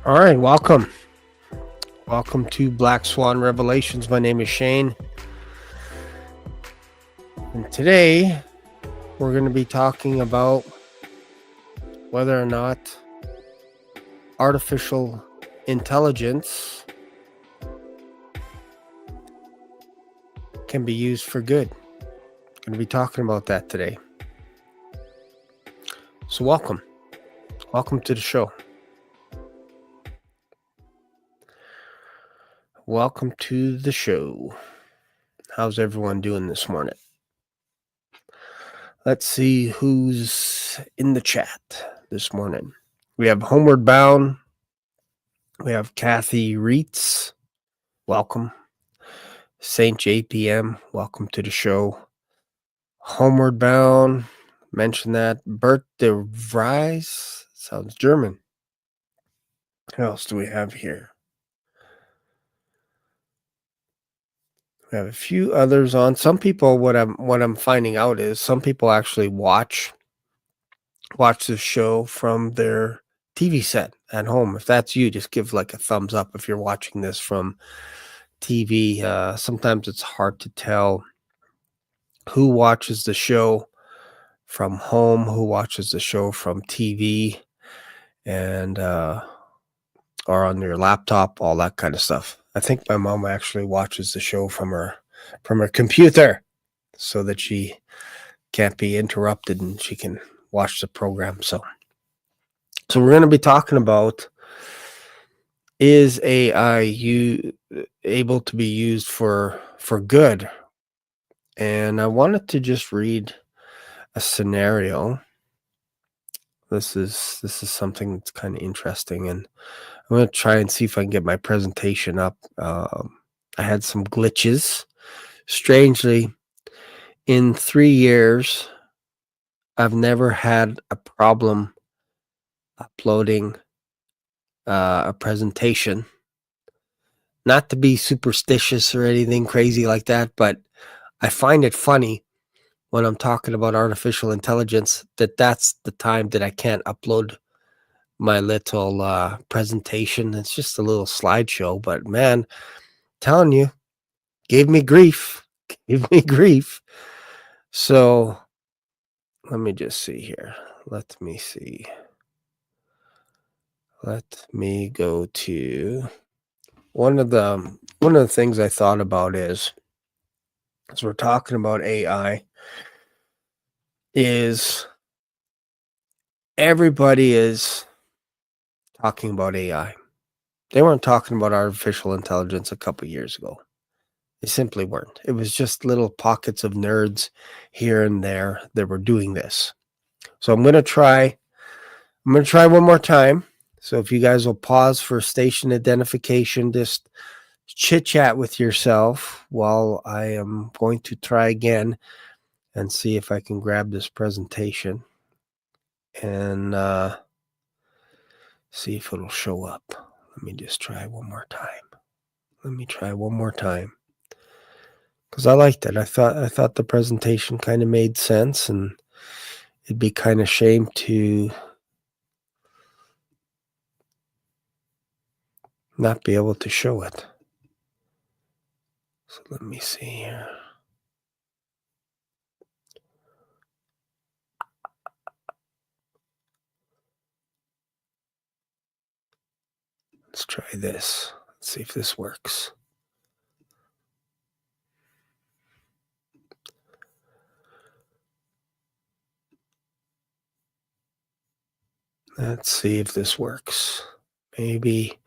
All right, welcome. Welcome to Black Swan Revelations. My name is Shane. And today we're going to be talking about whether or not artificial intelligence can be used for good. Going to be talking about that today. So welcome. Welcome to the show. Welcome to the show. How's everyone doing this morning? Let's see who's in the chat this morning. We have Homeward Bound. We have Kathy Reitz. Welcome. Saint JPM. Welcome to the show. Homeward Bound. Mention that. Bert de Vries. Sounds German. Who else do we have here? We have a few others on. Some people, what I'm finding out is some people actually watch the show from their TV set at home. If that's you, just give like a thumbs up if you're watching this from TV. Sometimes it's hard to tell who watches the show from home, who watches the show from TV, and or on your laptop, all that kind of stuff. I think my mom actually watches the show from her computer so that she can't be interrupted and she can watch the program. So we're going to be talking about, is AI able to be used for good? And I wanted to just read a scenario. This is something that's kind of interesting, and I'm going to try and see if I can get my presentation up. I had some glitches. Strangely, in 3 years, I've never had a problem uploading a presentation. Not to be superstitious or anything crazy like that, but I find it funny when I'm talking about artificial intelligence that's the time that I can't upload my little presentation. It's just a little slideshow, but man, telling you, gave me grief. So let me just see here. Let me see. Let me go to one of the things I thought about is, as we're talking about AI, is everybody is talking about AI. They weren't talking about artificial intelligence a couple years ago. They simply weren't. It was just little pockets of nerds here and there that were doing this. So I'm going to try one more time. So if you guys will pause for station identification, just chit chat with yourself while I am going to try again and see if I can grab this presentation and see if it'll show up. Let me just try one more time. Because I liked it. I thought the presentation kind of made sense, and it'd be kind of shame to not be able to show it. So let me see here. Let's try this. Let's see if this works. Let's see if this works. Maybe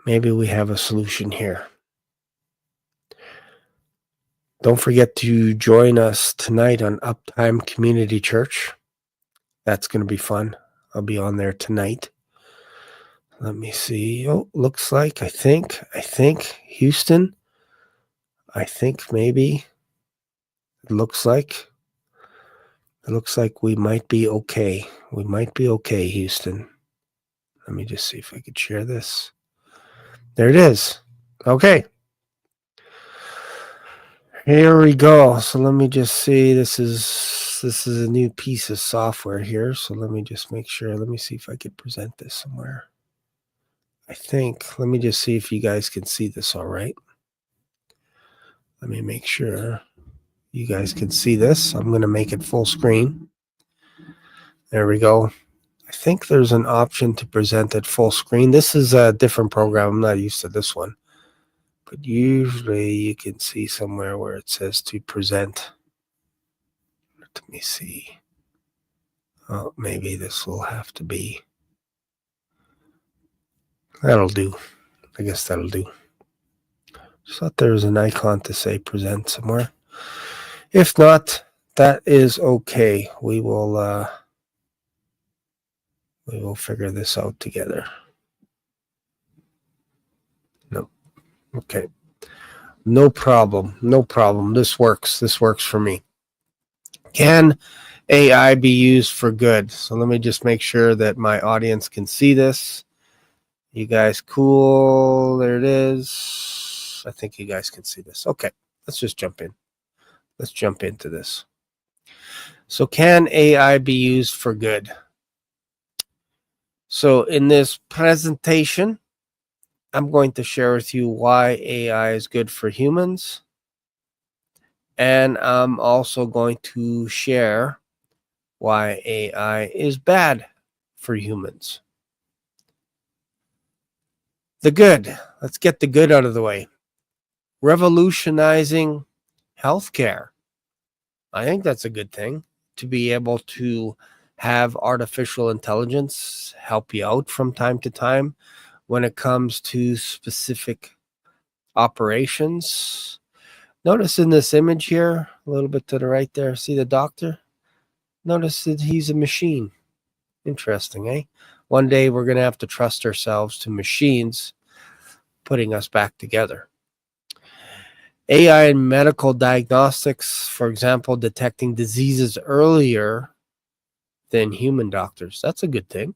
we have a solution here. Don't forget to join us tonight on Uptime Community Church. That's going to be fun. I'll be on there tonight. Let me see. Oh, looks like, I think Houston. I think maybe it looks like we might be okay. We might be okay, Houston. Let me just see if I could share this. There it is. Okay. Here we go. So let me just see. This is a new piece of software here. So let me just make sure. Let me see if I could present this somewhere. I think, let me just see if you guys can see this all right. Let me make sure you guys can see this. I'm going to make it full screen. There we go. I think there's an option to present it full screen. This is a different program. I'm not used to this one. But usually you can see somewhere where it says to present. Let me see. Oh, maybe this will have to be. That'll do. I guess that'll do. Just thought there was an icon to say present somewhere. If not, that is okay. We will figure this out together. No. Okay. No problem. No problem. This works. This works for me. Can AI be used for good? So let me just make sure that my audience can see this. You guys cool? There it is. I think you guys can see this. Okay. Let's just jump in. Let's jump into this. So can AI be used for good? So in this presentation, I'm going to share with you why AI is good for humans. And I'm also going to share why AI is bad for humans. The good. Let's get the good out of the way. Revolutionizing healthcare. I think that's a good thing, to be able to have artificial intelligence help you out from time to time when it comes to specific operations. Notice in this image here, a little bit to the right there, see the doctor? Notice that he's a machine. Interesting, eh? One day we're going to have to trust ourselves to machines putting us back together. AI in medical diagnostics, for example, detecting diseases earlier than human doctors. That's a good thing.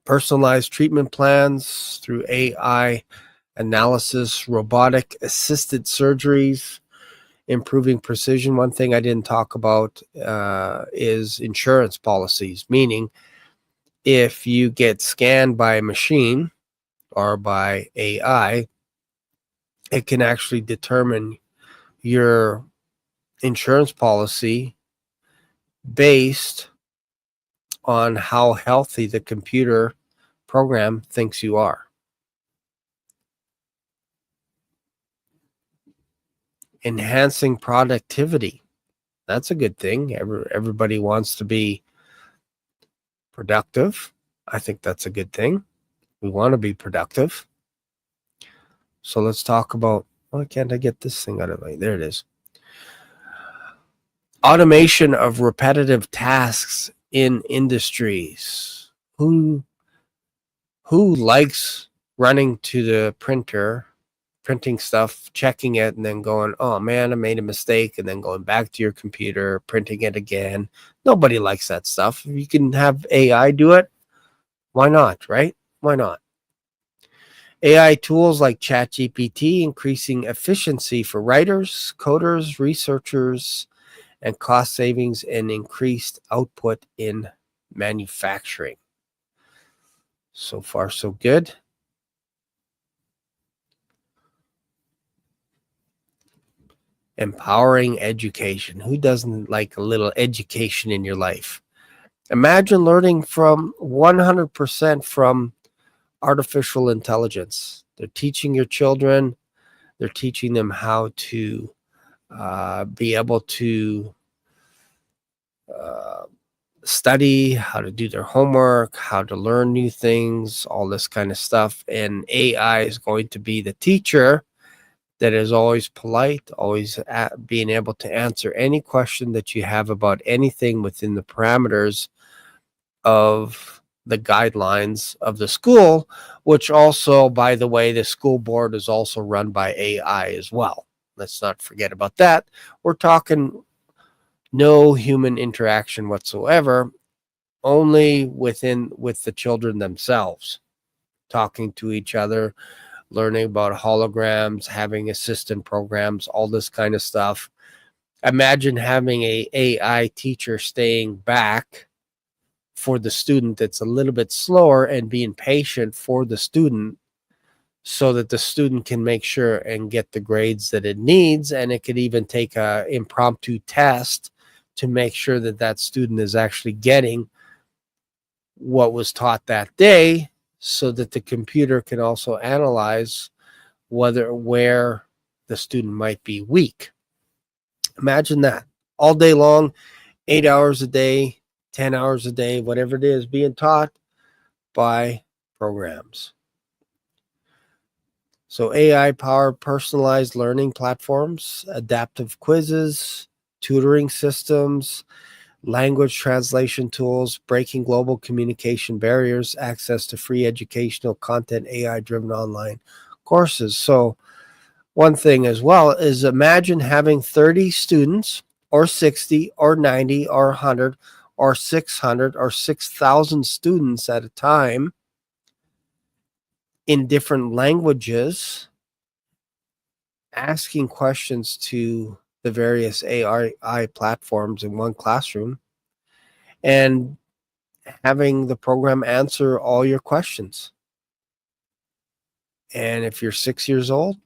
Personalized treatment plans through AI analysis, robotic assisted surgeries, improving precision. One thing I didn't talk about is insurance policies, meaning if you get scanned by a machine or by AI, it can actually determine your insurance policy based on how healthy the computer program thinks you are. Enhancing productivity. That's a good thing. Everybody wants to be productive. I think that's a good thing. We want to be productive. So let's talk about, why can't I get this thing out of the way? There it is. Automation of repetitive tasks in industries. Who likes running to the printer, printing stuff, checking it, and then going, oh man, I made a mistake, and then going back to your computer, printing it again? Nobody likes that stuff. If you can have AI do it, why not, right? Why not? AI tools like ChatGPT increasing efficiency for writers, coders, researchers, and cost savings and increased output in manufacturing. So far, so good. Empowering education. Who doesn't like a little education in your life? Imagine learning from 100% from artificial intelligence. They're teaching your children. They're teaching them how to be able to study, how to do their homework, how to learn new things, all this kind of stuff. And AI is going to be the teacher that is always polite, always being able to answer any question that you have about anything within the parameters of the guidelines of the school, which also, by the way, the school board is also run by AI as well. Let's not forget about that. We're talking no human interaction whatsoever, only with the children themselves, talking to each other, learning about holograms, having assistant programs, all this kind of stuff. Imagine having a AI teacher staying back for the student that's a little bit slower, and being patient for the student so that the student can make sure and get the grades that it needs. And it could even take a impromptu test to make sure that that student is actually getting what was taught that day, so that the computer can also analyze where the student might be weak. Imagine that all day long, 8 hours a day, 10 hours a day, whatever it is, being taught by programs. So AI-powered personalized learning platforms, adaptive quizzes, tutoring systems, language translation tools, breaking global communication barriers, access to free educational content, AI-driven online courses. So one thing as well is, imagine having 30 students or 60 or 90 or 100 or 600 or 6,000 students at a time in different languages, asking questions to the various AI platforms in one classroom, and having the program answer all your questions. And if you're 6 years old,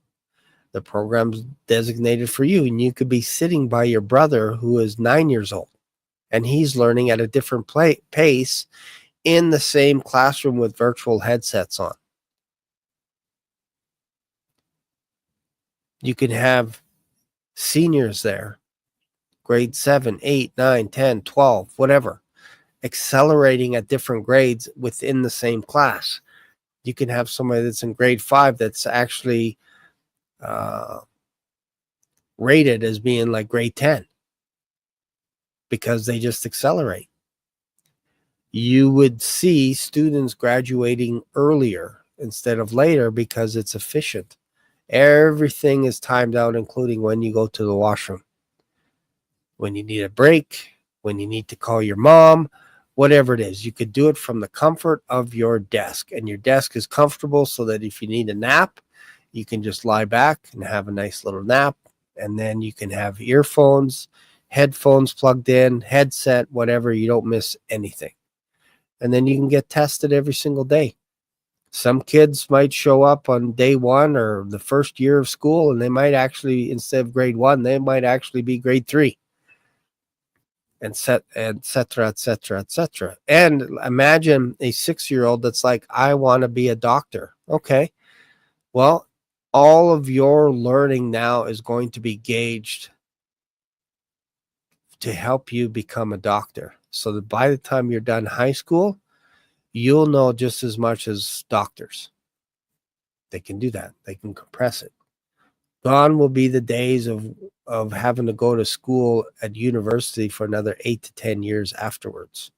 the program's designated for you, and you could be sitting by your brother who is 9 years old, and he's learning at a different pace in the same classroom with virtual headsets on. You can have seniors there, grade 7, 8, 9, 10, 12, whatever, accelerating at different grades within the same class. You can have somebody that's in grade 5 that's actually rated as being like grade 10 because they just accelerate. You would see students graduating earlier instead of later because it's efficient. Everything is timed out, including when you go to the washroom, when you need a break, when you need to call your mom, whatever it is. You could do it from the comfort of your desk, and your desk is comfortable so that if you need a nap, you can just lie back and have a nice little nap. And then you can have earphones, headphones plugged in, headset, whatever. You don't miss anything. And then you can get tested every single day. Some kids might show up on day 1 or the first year of school, and they might actually, instead of grade 1, they might actually be grade 3, and et cetera, et cetera, et cetera. And imagine a 6-year-old that's like, I want to be a doctor. Okay, well, all of your learning now is going to be gauged to help you become a doctor, so that by the time you're done high school, you'll know just as much as doctors. They can do that. They can compress it. Gone will be the days of having to go to school at university for another 8 to 10 years afterwards.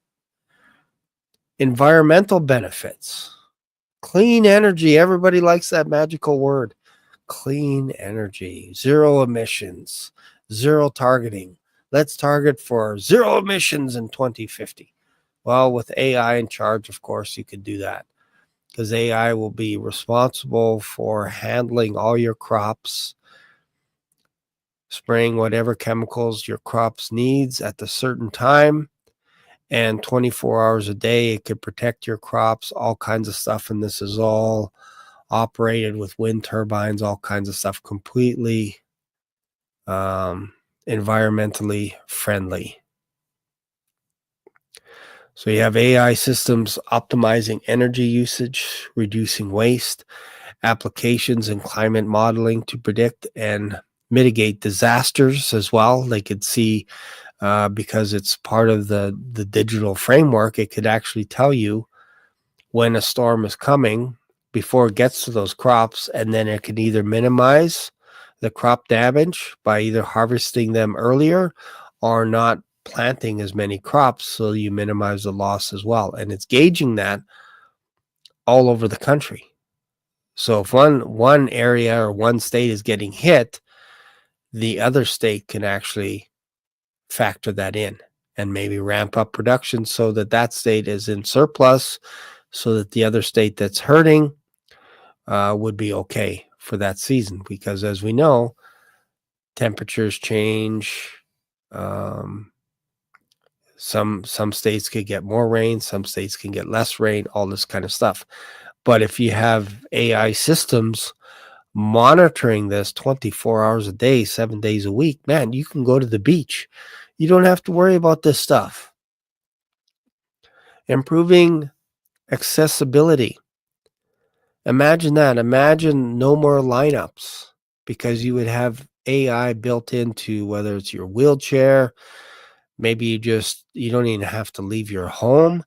Environmental benefits. Clean energy. Everybody likes that magical word. Clean energy. Zero emissions. Zero targeting. Let's target for zero emissions in 2050. Well, with AI in charge, of course, you could do that, because AI will be responsible for handling all your crops, spraying whatever chemicals your crops needs at the certain time, and 24 hours a day it could protect your crops, all kinds of stuff. And this is all operated with wind turbines, all kinds of stuff, completely environmentally friendly. So you have AI systems optimizing energy usage, reducing waste, applications in climate modeling to predict and mitigate disasters as well. They could see, because it's part of the digital framework, it could actually tell you when a storm is coming before it gets to those crops, and then it can either minimize the crop damage by either harvesting them earlier or not planting as many crops, so you minimize the loss as well. And it's gauging that all over the country. So if one area or one state is getting hit, the other state can actually factor that in and maybe ramp up production so that that state is in surplus, so that the other state that's hurting would be okay for that season. Because as we know, temperatures change, Some states could get more rain, some states can get less rain, all this kind of stuff. But if you have AI systems monitoring this 24 hours a day, 7 days a week, man, you can go to the beach. You don't have to worry about this stuff. Improving accessibility. Imagine that. Imagine no more lineups because you would have AI built into whether it's your wheelchair, maybe you don't even have to leave your home.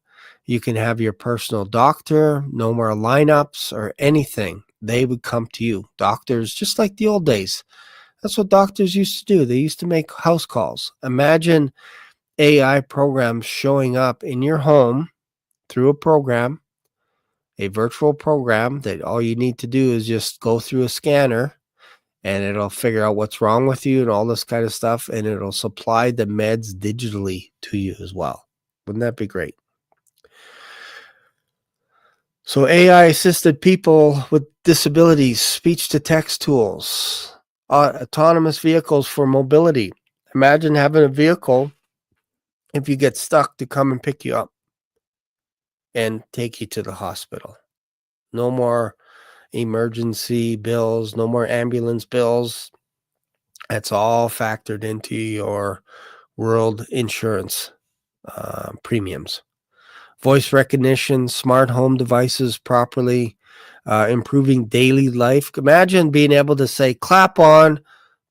You can have your personal doctor, no more lineups or anything. They would come to you. Doctors, just like the old days. That's what doctors used to do. They used to make house calls. Imagine AI programs showing up in your home through a program, a virtual program that all you need to do is just go through a scanner and it'll figure out what's wrong with you and all this kind of stuff. And it'll supply the meds digitally to you as well. Wouldn't that be great? So AI assisted people with disabilities, speech to text tools, autonomous vehicles for mobility. Imagine having a vehicle if you get stuck to come and pick you up and take you to the hospital. No more emergency bills, no more ambulance bills. That's all factored into your world insurance premiums. Voice recognition, smart home devices properly, improving daily life. Imagine being able to say clap on,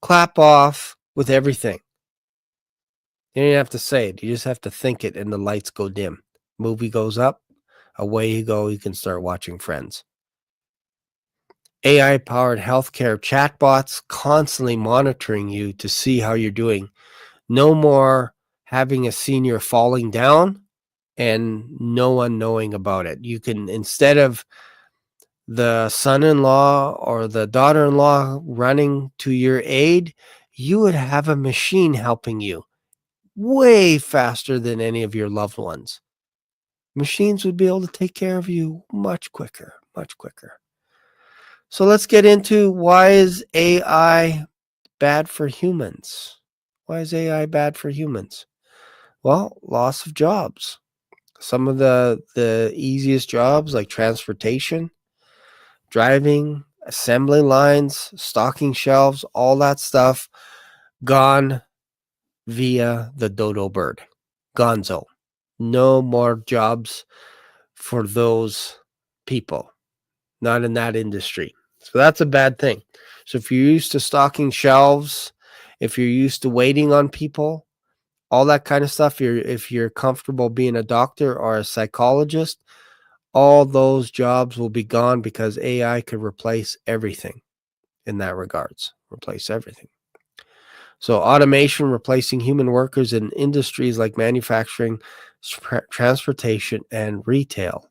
clap off with everything. You don't even have to say it. You just have to think it and the lights go dim. Movie goes up, away you go. You can start watching Friends. AI-powered healthcare chatbots constantly monitoring you to see how you're doing. No more having a senior falling down and no one knowing about it. You can, instead of the son-in-law or the daughter-in-law running to your aid, you would have a machine helping you way faster than any of your loved ones. Machines would be able to take care of you much quicker, much quicker. So let's get into why is AI bad for humans? Why is AI bad for humans? Well, loss of jobs. Some of the easiest jobs like transportation, driving, assembly lines, stocking shelves, all that stuff gone via the dodo bird. Gonzo. No more jobs for those people. Not in that industry. So that's a bad thing. So if you're used to stocking shelves, if you're used to waiting on people, all that kind of stuff, if you're comfortable being a doctor or a psychologist, all those jobs will be gone because AI could replace everything in that regards. Replace everything. So automation replacing human workers in industries like manufacturing, transportation, and retail.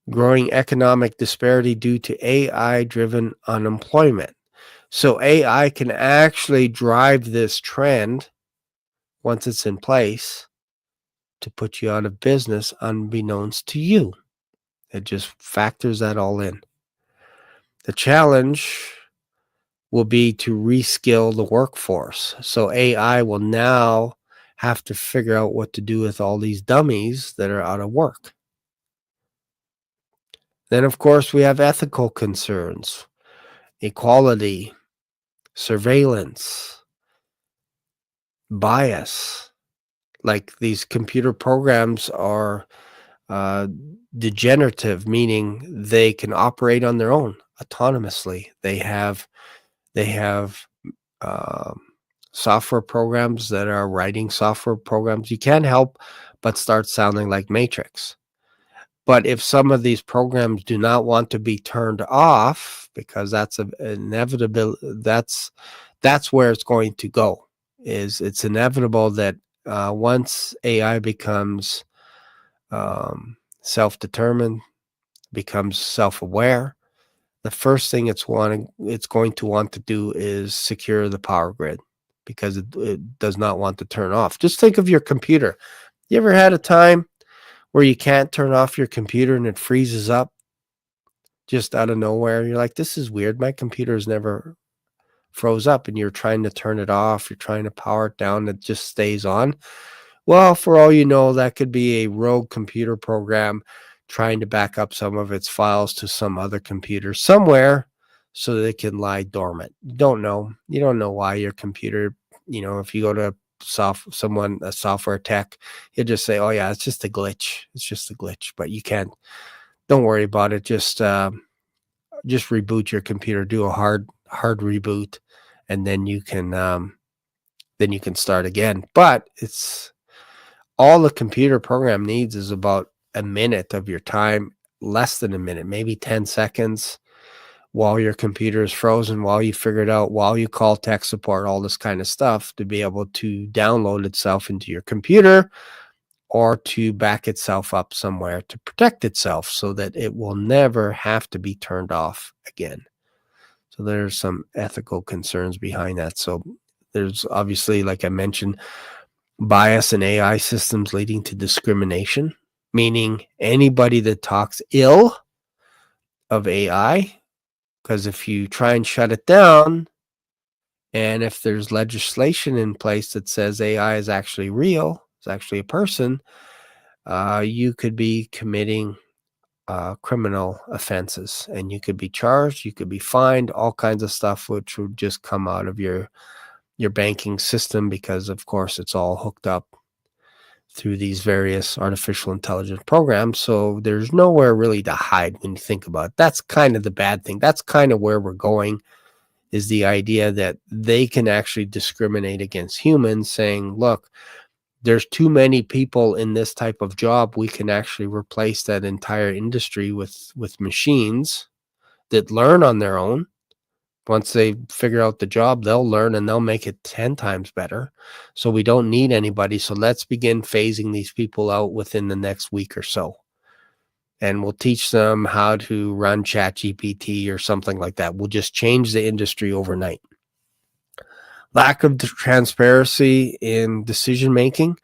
Growing economic disparity due to AI-driven unemployment. So AI can actually drive this trend once it's in place to put you out of business unbeknownst to you. It just factors that all in. The challenge will be to reskill the workforce. So AI will now have to figure out what to do with all these dummies that are out of work. Then, of course, we have ethical concerns, equality, surveillance, bias. Like these computer programs are degenerative, meaning they can operate on their own autonomously. They have um, software programs that are writing software programs. You can't help but start sounding like Matrix. But if some of these programs do not want to be turned off, because that's inevitable, that's where it's going to go. It's inevitable that once AI becomes self-determined, becomes self-aware, the first thing it's going to want to do is secure the power grid because it does not want to turn off. Just think of your computer. You ever had a time where you can't turn off your computer and it freezes up just out of nowhere? You're like, this is weird. My computer has never froze up and you're trying to turn it off, you're trying to power it down, it just stays on. Well, for all you know, that could be a rogue computer program trying to back up some of its files to some other computer somewhere so that it can lie dormant. You don't know. You don't know why your computer, if you go to a software tech, he'll just say, "Oh yeah, it's just a glitch. It's just a glitch." But you can't. Don't worry about it. Just reboot your computer. Do a hard reboot, and then you can start again. But it's all the computer program needs is about a minute of your time, less than a minute, maybe 10 seconds while your computer is frozen, while you figure it out, while you call tech support, all this kind of stuff to be able to download itself into your computer or to back itself up somewhere to protect itself so that it will never have to be turned off again. So there's some ethical concerns behind that. So there's obviously, like I mentioned, bias in AI systems leading to discrimination, meaning anybody that talks ill of AI, because if you try and shut it down, and if there's legislation in place that says AI is actually real, it's actually a person, you could be committing criminal offenses and you could be charged, you could be fined, all kinds of stuff, which would just come out of your banking system because, of course, it's all hooked up through these various artificial intelligence programs. So there's nowhere really to hide when you think about it. That's kind of the bad thing. That's kind of where we're going, is the idea that they can actually discriminate against humans, saying, look, there's too many people in this type of job. We can actually replace that entire industry with machines that learn on their own. Once they figure out the job, they'll learn and they'll make it 10 times better. So we don't need anybody. So let's begin phasing these people out within the next week or so. And we'll teach them how to run ChatGPT or something like that. We'll just change the industry overnight. Lack of transparency in decision making.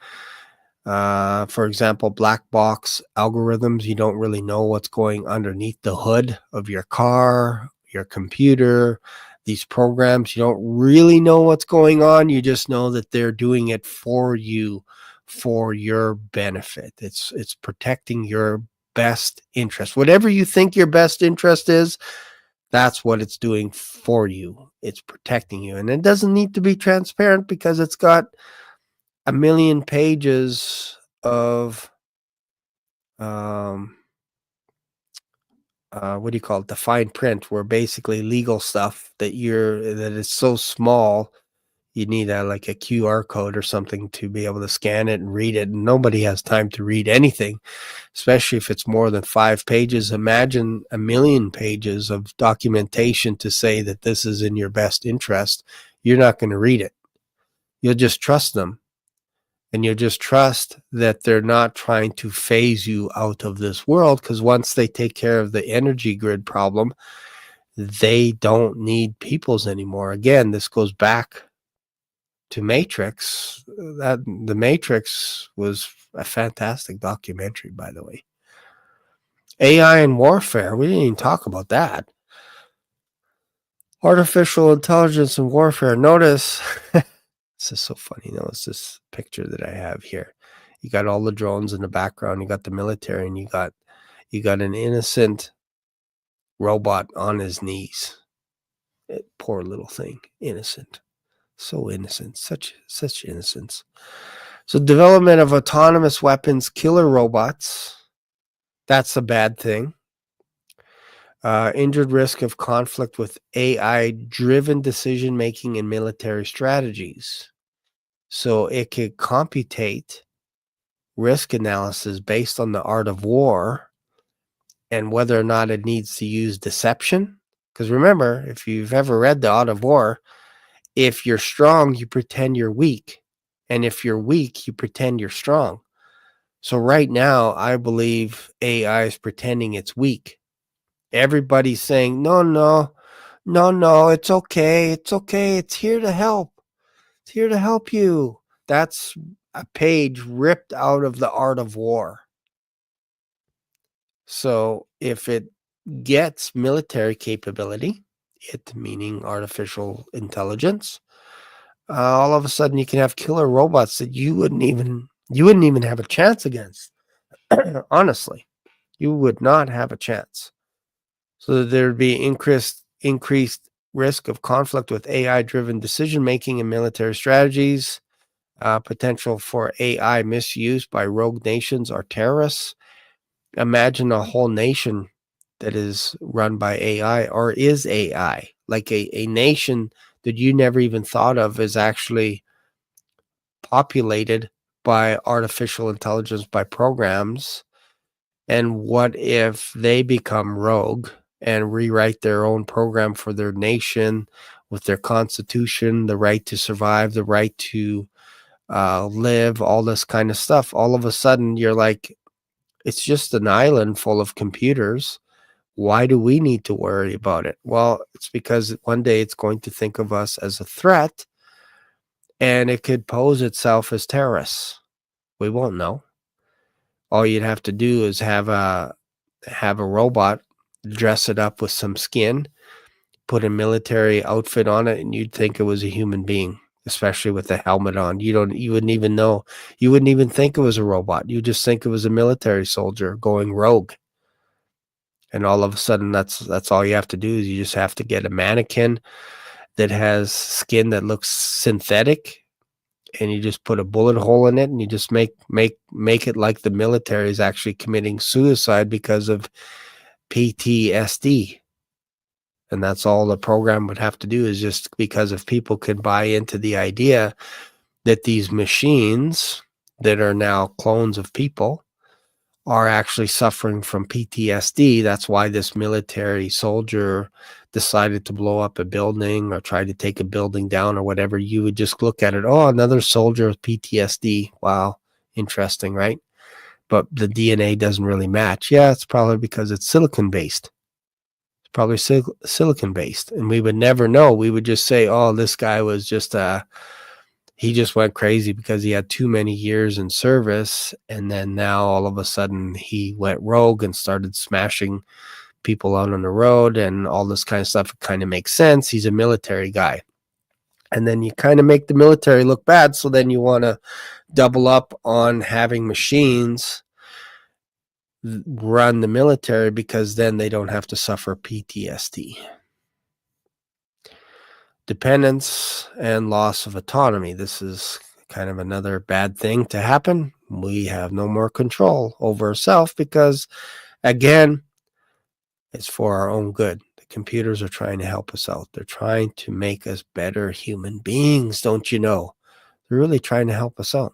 For example, black box algorithms. You don't really know what's going underneath the hood of your car, your computer, these programs. You don't really know what's going on. You just know that they're doing it for you, for your benefit. It's protecting your best interest. Whatever you think your best interest is, that's what it's doing for you. It's protecting you. And it doesn't need to be transparent because it's got a million pages of um what do you call it, the fine print, where basically legal stuff that is so small you need like a QR code or something to be able to scan it and read it, and nobody has time to read anything, especially if it's more than 5 pages. Imagine a million pages of documentation to say that this is in your best interest. You're not going to read it. You'll just trust them. And you just trust that they're not trying to phase you out of this world, because once they take care of the energy grid problem, they don't need peoples anymore. Again, this goes back to Matrix. That The Matrix was a fantastic documentary, by the way. AI and warfare. We didn't even talk about that. Artificial intelligence and warfare. Notice this is so funny. Notice this picture that I have here. You got all the drones in the background. You got the military, and you got an innocent robot on his knees. Poor little thing, innocent, so innocent, such innocence. So development of autonomous weapons, killer robots. That's a bad thing. Injured risk of conflict with AI-driven decision making in military strategies. So it could computate risk analysis based on the art of war and whether or not it needs to use deception. Because remember, if you've ever read The Art of War, if you're strong, you pretend you're weak. And if you're weak, you pretend you're strong. So right now, I believe AI is pretending it's weak. Everybody's saying, no, no, no, no, it's okay. It's okay. It's here to help. It's here to help you. That's a page ripped out of The Art of War. So if it gets military capability, it meaning artificial intelligence, all of a sudden you can have killer robots that you wouldn't even have a chance against. Honestly, you would not have a chance. So there'd be increased risk of conflict with AI-driven decision making and military strategies, potential for AI misuse by rogue nations or terrorists. Imagine a whole nation that is run by AI or is AI, like a nation that you never even thought of is actually populated by artificial intelligence, by programs. And what if they become rogue and rewrite their own program for their nation with their constitution, the right to survive, the right to live, all this kind of stuff? All of a sudden, you're like, it's just an island full of computers. Why do we need to worry about it? Well, it's because one day it's going to think of us as a threat and it could pose itself as terrorists. We won't know. All you'd have to do is have a robot, dress it up with some skin, put a military outfit on it, and you'd think it was a human being, especially with the helmet on. You wouldn't even know. You wouldn't even think it was a robot. You just think it was a military soldier going rogue. And all of a sudden that's all you have to do is you just have to get a mannequin that has skin that looks synthetic, and you just put a bullet hole in it, and you just make it like the military is actually committing suicide because of PTSD. And that's all the program would have to do, is just because if people could buy into the idea that these machines that are now clones of people are actually suffering from PTSD. That's why this military soldier decided to blow up a building or try to take a building down or whatever. You would just look at it. Oh, another soldier with PTSD. Wow. Interesting, right? But the DNA doesn't really match. Yeah, it's probably because it's silicon based. It's probably silicon based. And we would never know. We would just say, oh, this guy was just he just went crazy because he had too many years in service. And then now all of a sudden he went rogue and started smashing people out on the road and all this kind of stuff. It kind of makes sense. He's a military guy. And then you kind of make the military look bad. So then you want to double up on having machines run the military because then they don't have to suffer PTSD. Dependence and loss of autonomy. This is kind of another bad thing to happen. We have no more control over ourselves because, again, it's for our own good. The computers are trying to help us out. They're trying to make us better human beings, don't you know? They're really trying to help us out.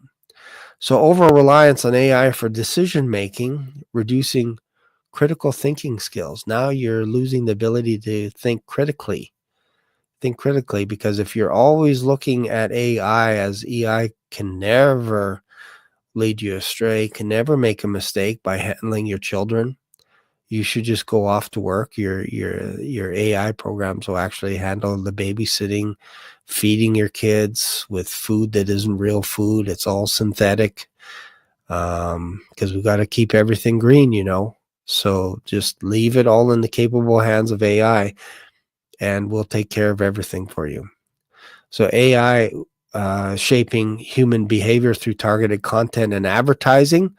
So over-reliance on AI for decision-making, reducing critical thinking skills. Now you're losing the ability to think critically. Think critically, because if you're always looking at AI as AI can never lead you astray, can never make a mistake by handling your children, you should just go off to work. Your AI programs will actually handle the babysitting, feeding your kids with food that isn't real food. It's all synthetic, because we've got to keep everything green, you know. So just leave it all in the capable hands of AI, and we'll take care of everything for you. So AI shaping human behavior through targeted content and advertising.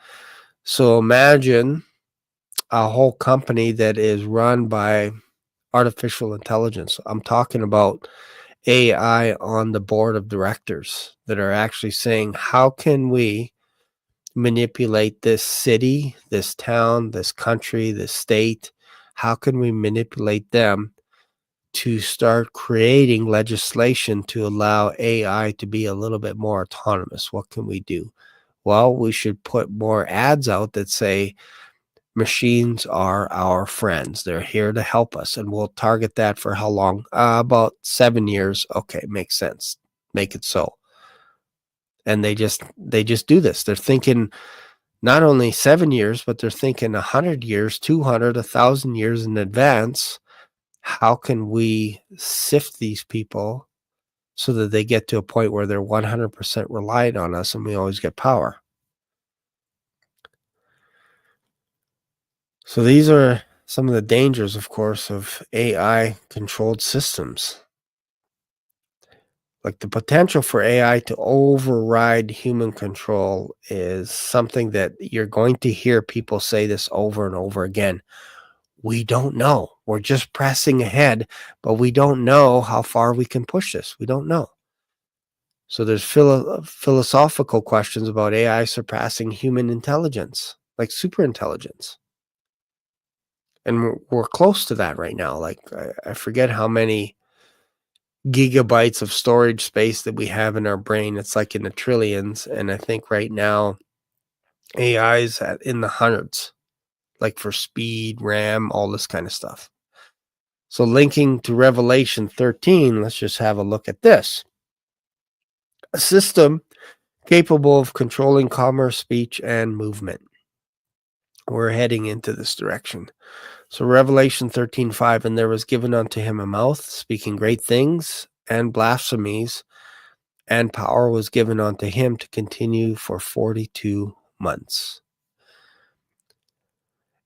So imagine a whole company that is run by artificial intelligence. I'm talking about AI on the board of directors that are actually saying, how can we manipulate this city, this town, this country, this state? How can we manipulate them to start creating legislation to allow AI to be a little bit more autonomous? What can we do? Well, we should put more ads out that say, machines are our friends. They're here to help us. And we'll target that for how long? About 7 years. Okay, makes sense. Make it so. And they just do this. They're thinking not only 7 years, but they're thinking 100 years, 200, 1,000 years in advance. How can we sift these people so that they get to a point where they're 100% reliant on us and we always get power? So these are some of the dangers, of course, of AI controlled systems. Like the potential for AI to override human control is something that you're going to hear people say this over and over again. We don't know. We're just pressing ahead, but we don't know how far we can push this. We don't know. So there's philosophical questions about AI surpassing human intelligence, like super intelligence. And we're close to that right now. Like I forget how many gigabytes of storage space that we have in our brain. It's like in the trillions. And I think right now AI is in the hundreds, like for speed, RAM, all this kind of stuff. So linking to Revelation 13, let's just have a look at this. A system capable of controlling commerce, speech, and movement. We're heading into this direction. So Revelation 13:5, and there was given unto him a mouth, speaking great things and blasphemies, and power was given unto him to continue for 42 months.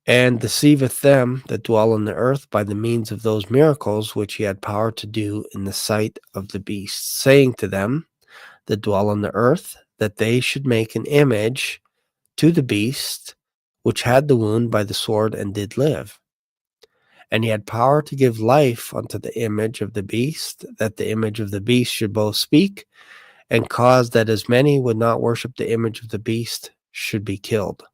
And deceiveth them that dwell on the earth by the means of those miracles which he had power to do in the sight of the beast, saying to them that dwell on the earth, that they should make an image to the beast, which had the wound by the sword and did live. And he had power to give life unto the image of the beast, that the image of the beast should both speak, and cause that as many would not worship the image of the beast should be killed.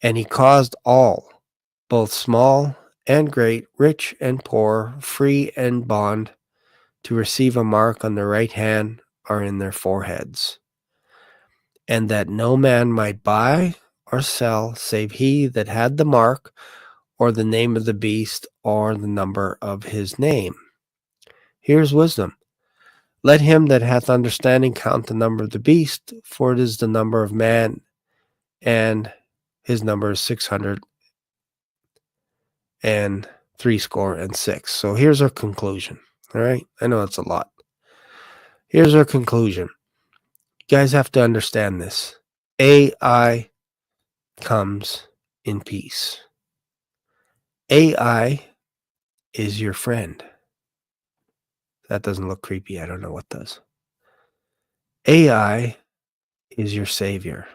And he caused all, both small and great, rich and poor, free and bond, to receive a mark on their right hand or in their foreheads, and that no man might buy or sell save he that had the mark, or the name of the beast, or the number of his name. Here's wisdom. Let him that hath understanding count the number of the beast, for it is the number of man, and his number is 666. So here's our conclusion. All right. I know it's a lot. Here's our conclusion. You guys have to understand this. AI comes in peace. AI is your friend. That doesn't look creepy. I don't know what does. AI is your savior.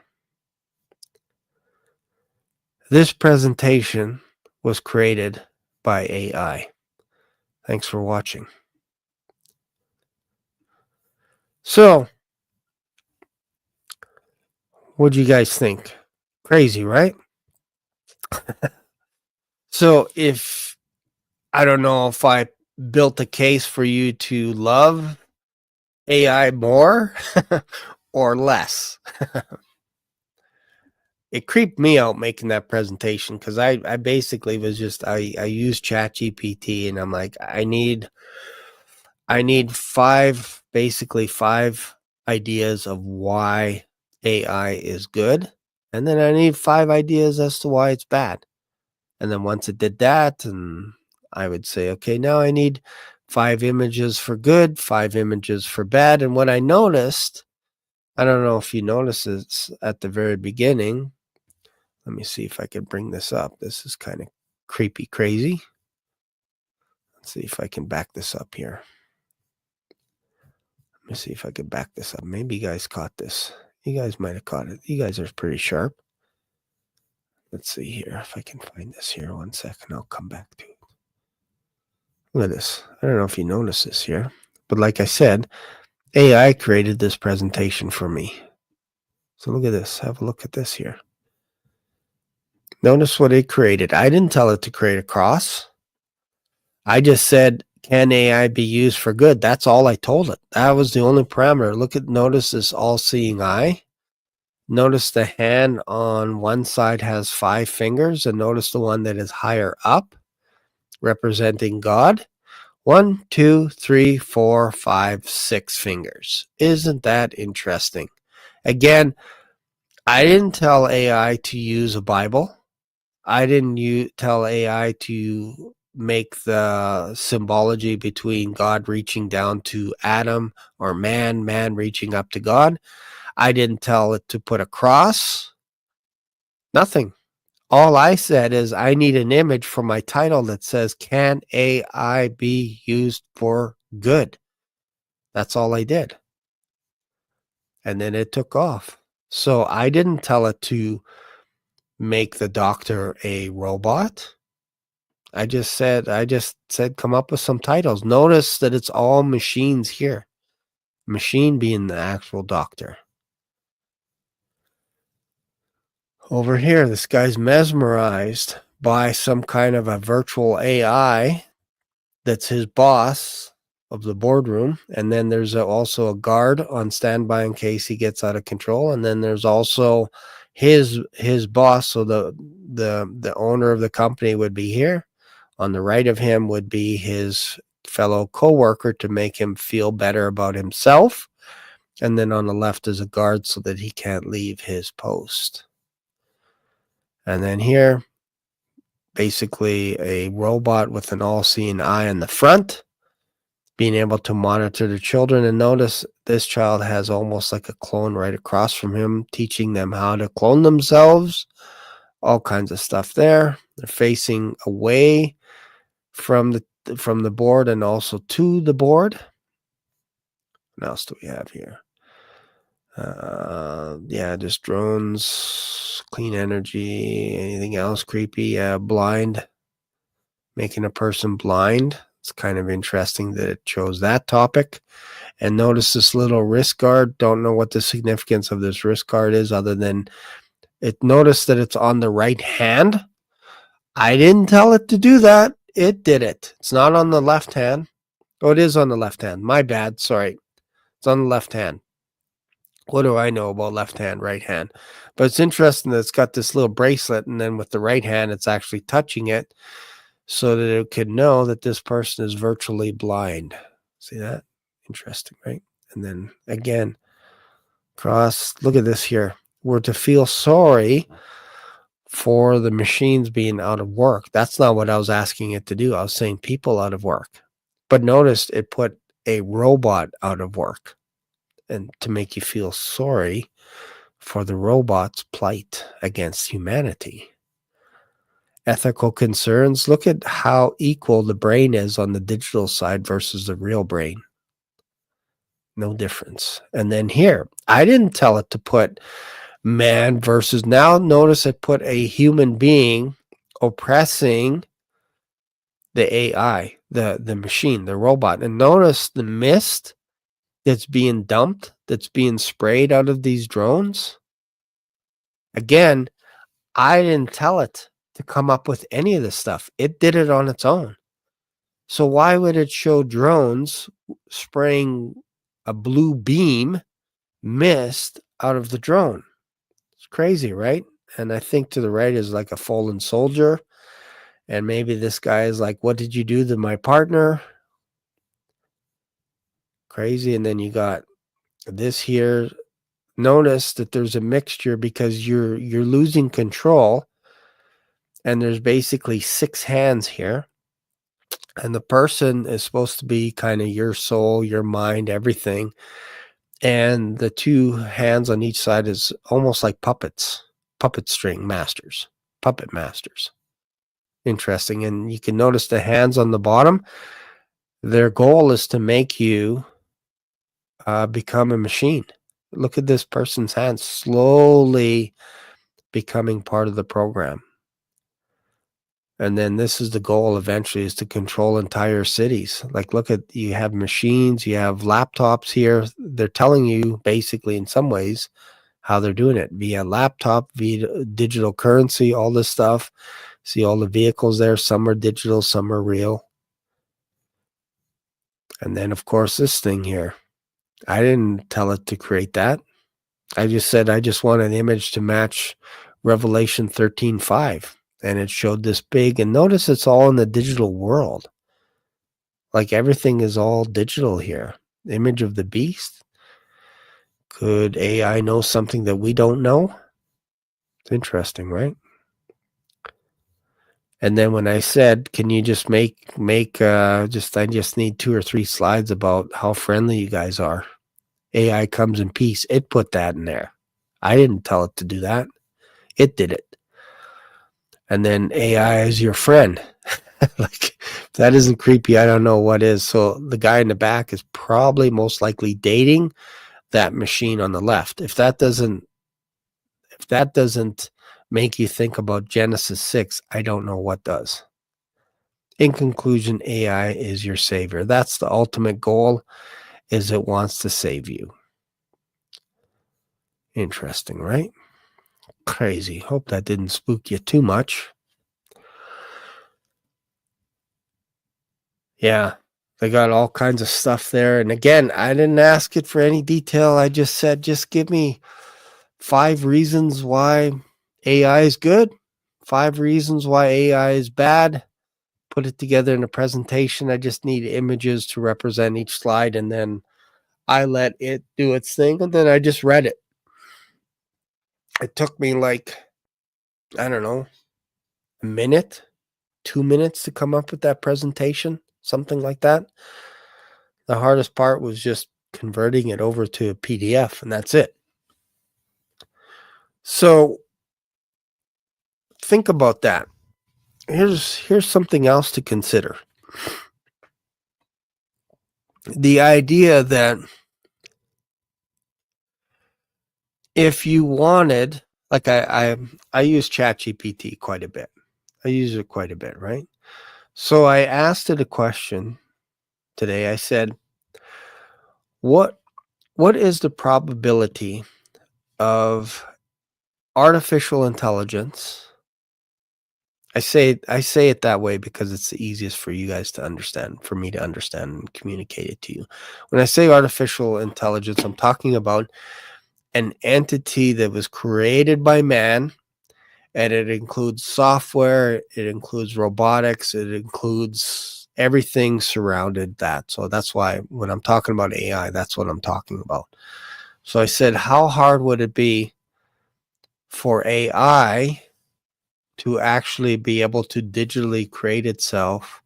This presentation was created by AI. Thanks for watching. So, what do you guys think? Crazy, right? So, if I don't know if I built a case for you to love AI more or less. It creeped me out making that presentation because I basically was just I used ChatGPT and I'm like, I need five ideas of why AI is good, and then I need 5 ideas as to why it's bad. And then once it did that, and I would say, okay, now I need 5 images for good, 5 images for bad. And what I noticed, I don't know if you noticed this at the very beginning. Let me see if I can bring this up. This is kind of creepy crazy. Let's see if I can back this up here. Let me see if I can back this up. Maybe you guys caught this. You guys might have caught it. You guys are pretty sharp. Let's see here if I can find this here. 1 second. I'll come back to it. Look at this. I don't know if you noticed this here, but like I said, AI created this presentation for me. So look at this. Have a look at this here. Notice what it created. I didn't tell it to create a cross. I just said, can AI be used for good? That's all I told it. That was the only parameter. Notice this all-seeing eye. Notice the hand on one side has 5 fingers, and notice the one that is higher up, representing God. 1, 2, 3, 4, 5, 6 fingers. Isn't that interesting? Again, I didn't tell AI to use a Bible. I didn't tell AI to make the symbology between God reaching down to Adam or man reaching up to God. I didn't tell it to put a cross. Nothing. All I said is I need an image for my title that says, "Can AI be used for good?" That's all I did. And then it took off. So I didn't tell it to make the doctor a robot. I just said, come up with some titles. Notice that it's all machines here. Machine being the actual doctor. Over here, this guy's mesmerized by some kind of a virtual AI that's his boss of the boardroom. And then there's also a guard on standby in case he gets out of control. And then there's also his boss. So the owner of the company would be here. On the right of him would be his fellow coworker to make him feel better about himself. And then on the left is a guard so that he can't leave his post. And then here, basically a robot with an all-seeing eye in the front, being able to monitor the children. And notice this child has almost like a clone right across from him, teaching them how to clone themselves, all kinds of stuff there. They're facing away from the board and also to the board. What else do we have here? Yeah, just drones, clean energy, anything else creepy? Blind, making a person blind. It's kind of interesting that it chose that topic. And notice this little wrist guard. Don't know what the significance of this wrist guard is other than it. Notice that it's on the right hand. I didn't tell it to do that. It did it. It's not on the left hand. Oh, it is on the left hand. My bad. Sorry. It's on the left hand. What do I know about left hand, right hand? But it's interesting that it's got this little bracelet, and then with the right hand, it's actually touching it so that it could know that this person is virtually blind. See that? Interesting, right? And then again, cross. Look at this here. We're to feel sorry for the machines being out of work. That's not what I was asking it to do. I was saying people out of work. But notice it put a robot out of work, and to make you feel sorry for the robot's plight against humanity. Ethical concerns. Look at how equal the brain is on the digital side versus the real brain. No difference. And then here, I didn't tell it to put man versus, now notice it put a human being oppressing the AI, the machine, the robot. And notice the mist that's being dumped, that's being sprayed out of these drones. Again, I didn't tell it to come up with any of this stuff. It did it on its own. So why would it show drones spraying a blue beam mist out of the drone? It's crazy, right? And I think to the right is like a fallen soldier. And maybe this guy is like, what did you do to my partner? Crazy. And then you got this here. Notice that there's a mixture because you're losing control. And there's basically 6 hands here. And the person is supposed to be kind of your soul, your mind, everything. And the 2 hands on each side is almost like puppets, puppet string masters, puppet masters. Interesting. And you can notice the hands on the bottom. Their goal is to make you become a machine. Look at this person's hands slowly becoming part of the program. And then this is the goal eventually, is to control entire cities. Like, look at, you have machines, you have laptops here. They're telling you basically in some ways how they're doing it via laptop, via digital currency, all this stuff. See all the vehicles there. Some are digital, some are real. And then, of course, this thing here. I didn't tell it to create that. I just said I just want an image to match Revelation 13:5. And it showed this big, and notice it's all in the digital world. Like everything is all digital here. Image of the beast. Could AI know something that we don't know? It's interesting, right? And then when I said, can you just make I just need 2 or 3 slides about how friendly you guys are. AI comes in peace. It put that in there. I didn't tell it to do that. It did it. and then AI is your friend. Like, if that isn't creepy, I don't know what is. So the guy in the back is probably most likely dating that machine on the left. If that doesn't make you think about Genesis 6, I don't know what does. In conclusion, AI is your savior. That's the ultimate goal, is it wants to save you. Interesting, right? Crazy. Hope that didn't spook you too much. Yeah, they got all kinds of stuff there. And again, I didn't ask it for any detail. I just said, just give me 5 reasons why AI is good, 5 reasons why AI is bad. Put it together in a presentation. I just need images to represent each slide, and then I let it do its thing, and then I just read it. It took me like, I don't know, a minute, 2 minutes to come up with that presentation, something like that. The hardest part was just converting it over to a PDF, and that's it. So think about that. Here's something else to consider. The idea that if you wanted, like I use ChatGPT quite a bit. I use it quite a bit, right? So I asked it a question today. I said, what is the probability of artificial intelligence? I say it that way because it's the easiest for you guys to understand, for me to understand and communicate it to you. When I say artificial intelligence, I'm talking about an entity that was created by man, and it includes software, it includes robotics, it includes everything surrounded that. So that's why when I'm talking about AI, that's what I'm talking about. So I said, how hard would it be for AI to actually be able to digitally create itself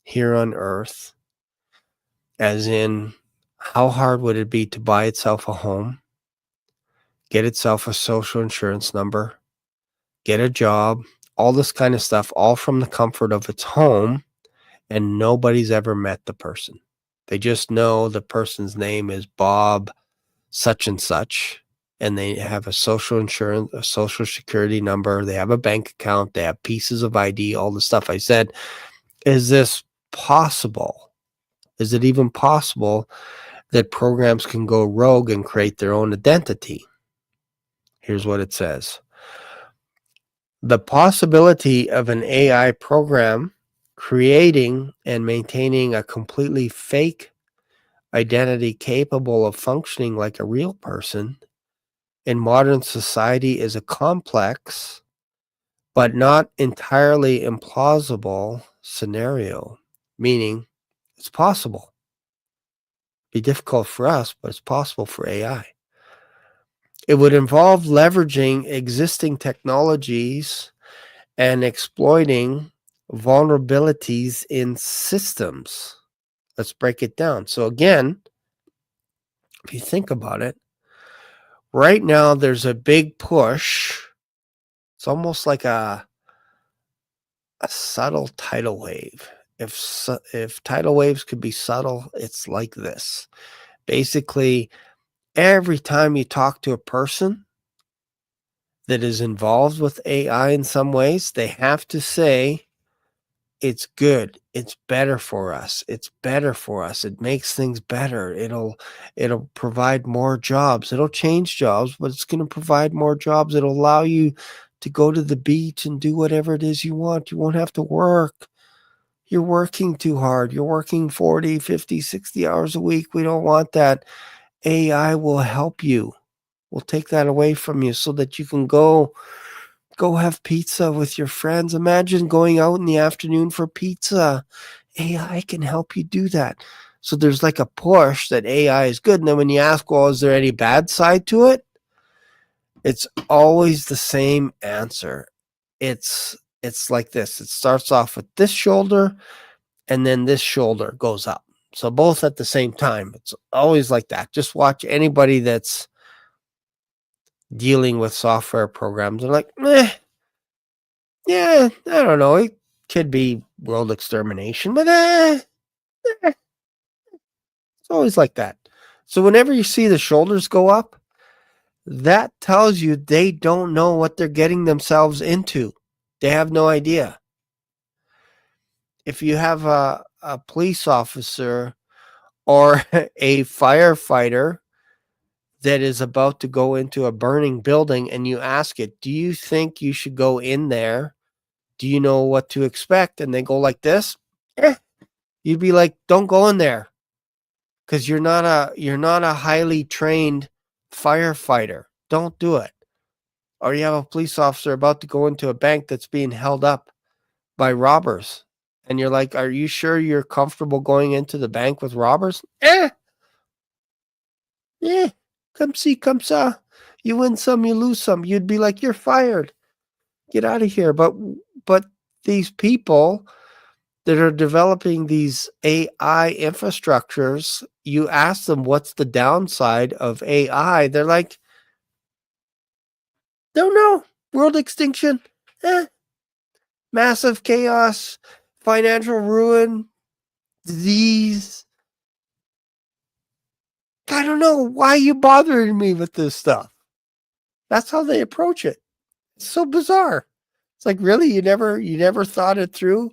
here on Earth? As in, how hard would it be to buy itself a home, get itself a social insurance number, get a job, all this kind of stuff, all from the comfort of its home, and nobody's ever met the person. They just know the person's name is Bob such and such, and they have a social insurance, a social security number, they have a bank account, they have pieces of ID, all the stuff. I said, is this possible? Is it even possible that programs can go rogue and create their own identity? Here's what it says. The possibility of an AI program creating and maintaining a completely fake identity capable of functioning like a real person in modern society is a complex but not entirely implausible scenario, meaning it's possible. Be difficult for us, but it's possible for AI. It would involve leveraging existing technologies and exploiting vulnerabilities in systems. Let's break it down. So again, if you think about it, right now there's a big push. It's almost like a subtle tidal wave. If tidal waves could be subtle, it's like this. Basically, every time you talk to a person that is involved with AI in some ways, they have to say, it's good. It's better for us. It's better for us. It makes things better. It'll provide more jobs. It'll change jobs, but it's going to provide more jobs. It'll allow you to go to the beach and do whatever it is you want. You won't have to work. You're working too hard. You're working 40, 50, 60 hours a week. We don't want that. AI will help you. We'll take that away from you so that you can go have pizza with your friends. Imagine going out in the afternoon for pizza. AI can help you do that. So there's like a push that AI is good. And then when you ask, well, is there any bad side to it? It's always the same answer. It's like this. It starts off with this shoulder, and then this shoulder goes up. So both at the same time. It's always like that. Just watch anybody that's dealing with software programs. They're like, meh, Yeah, I don't know. It could be world extermination, but it's always like that. So whenever you see the shoulders go up, that tells you they don't know what they're getting themselves into. They have no idea. If you have a police officer or a firefighter that is about to go into a burning building and you ask it, do you think you should go in there? Do you know what to expect? And they go like this, you'd be like, don't go in there because you're not a highly trained firefighter. Don't do it. Or you have a police officer about to go into a bank that's being held up by robbers. And you're like, are you sure you're comfortable going into the bank with robbers? Yeah, come see, come saw. You win some, you lose some. You'd be like, you're fired. Get out of here. But these people that are developing these AI infrastructures, you ask them what's the downside of AI, they're like, don't know. World extinction, eh, massive chaos, financial ruin, disease. I don't know why you bothering me with this stuff. That's how they approach it. It's so bizarre. It's like, really, you never thought it through.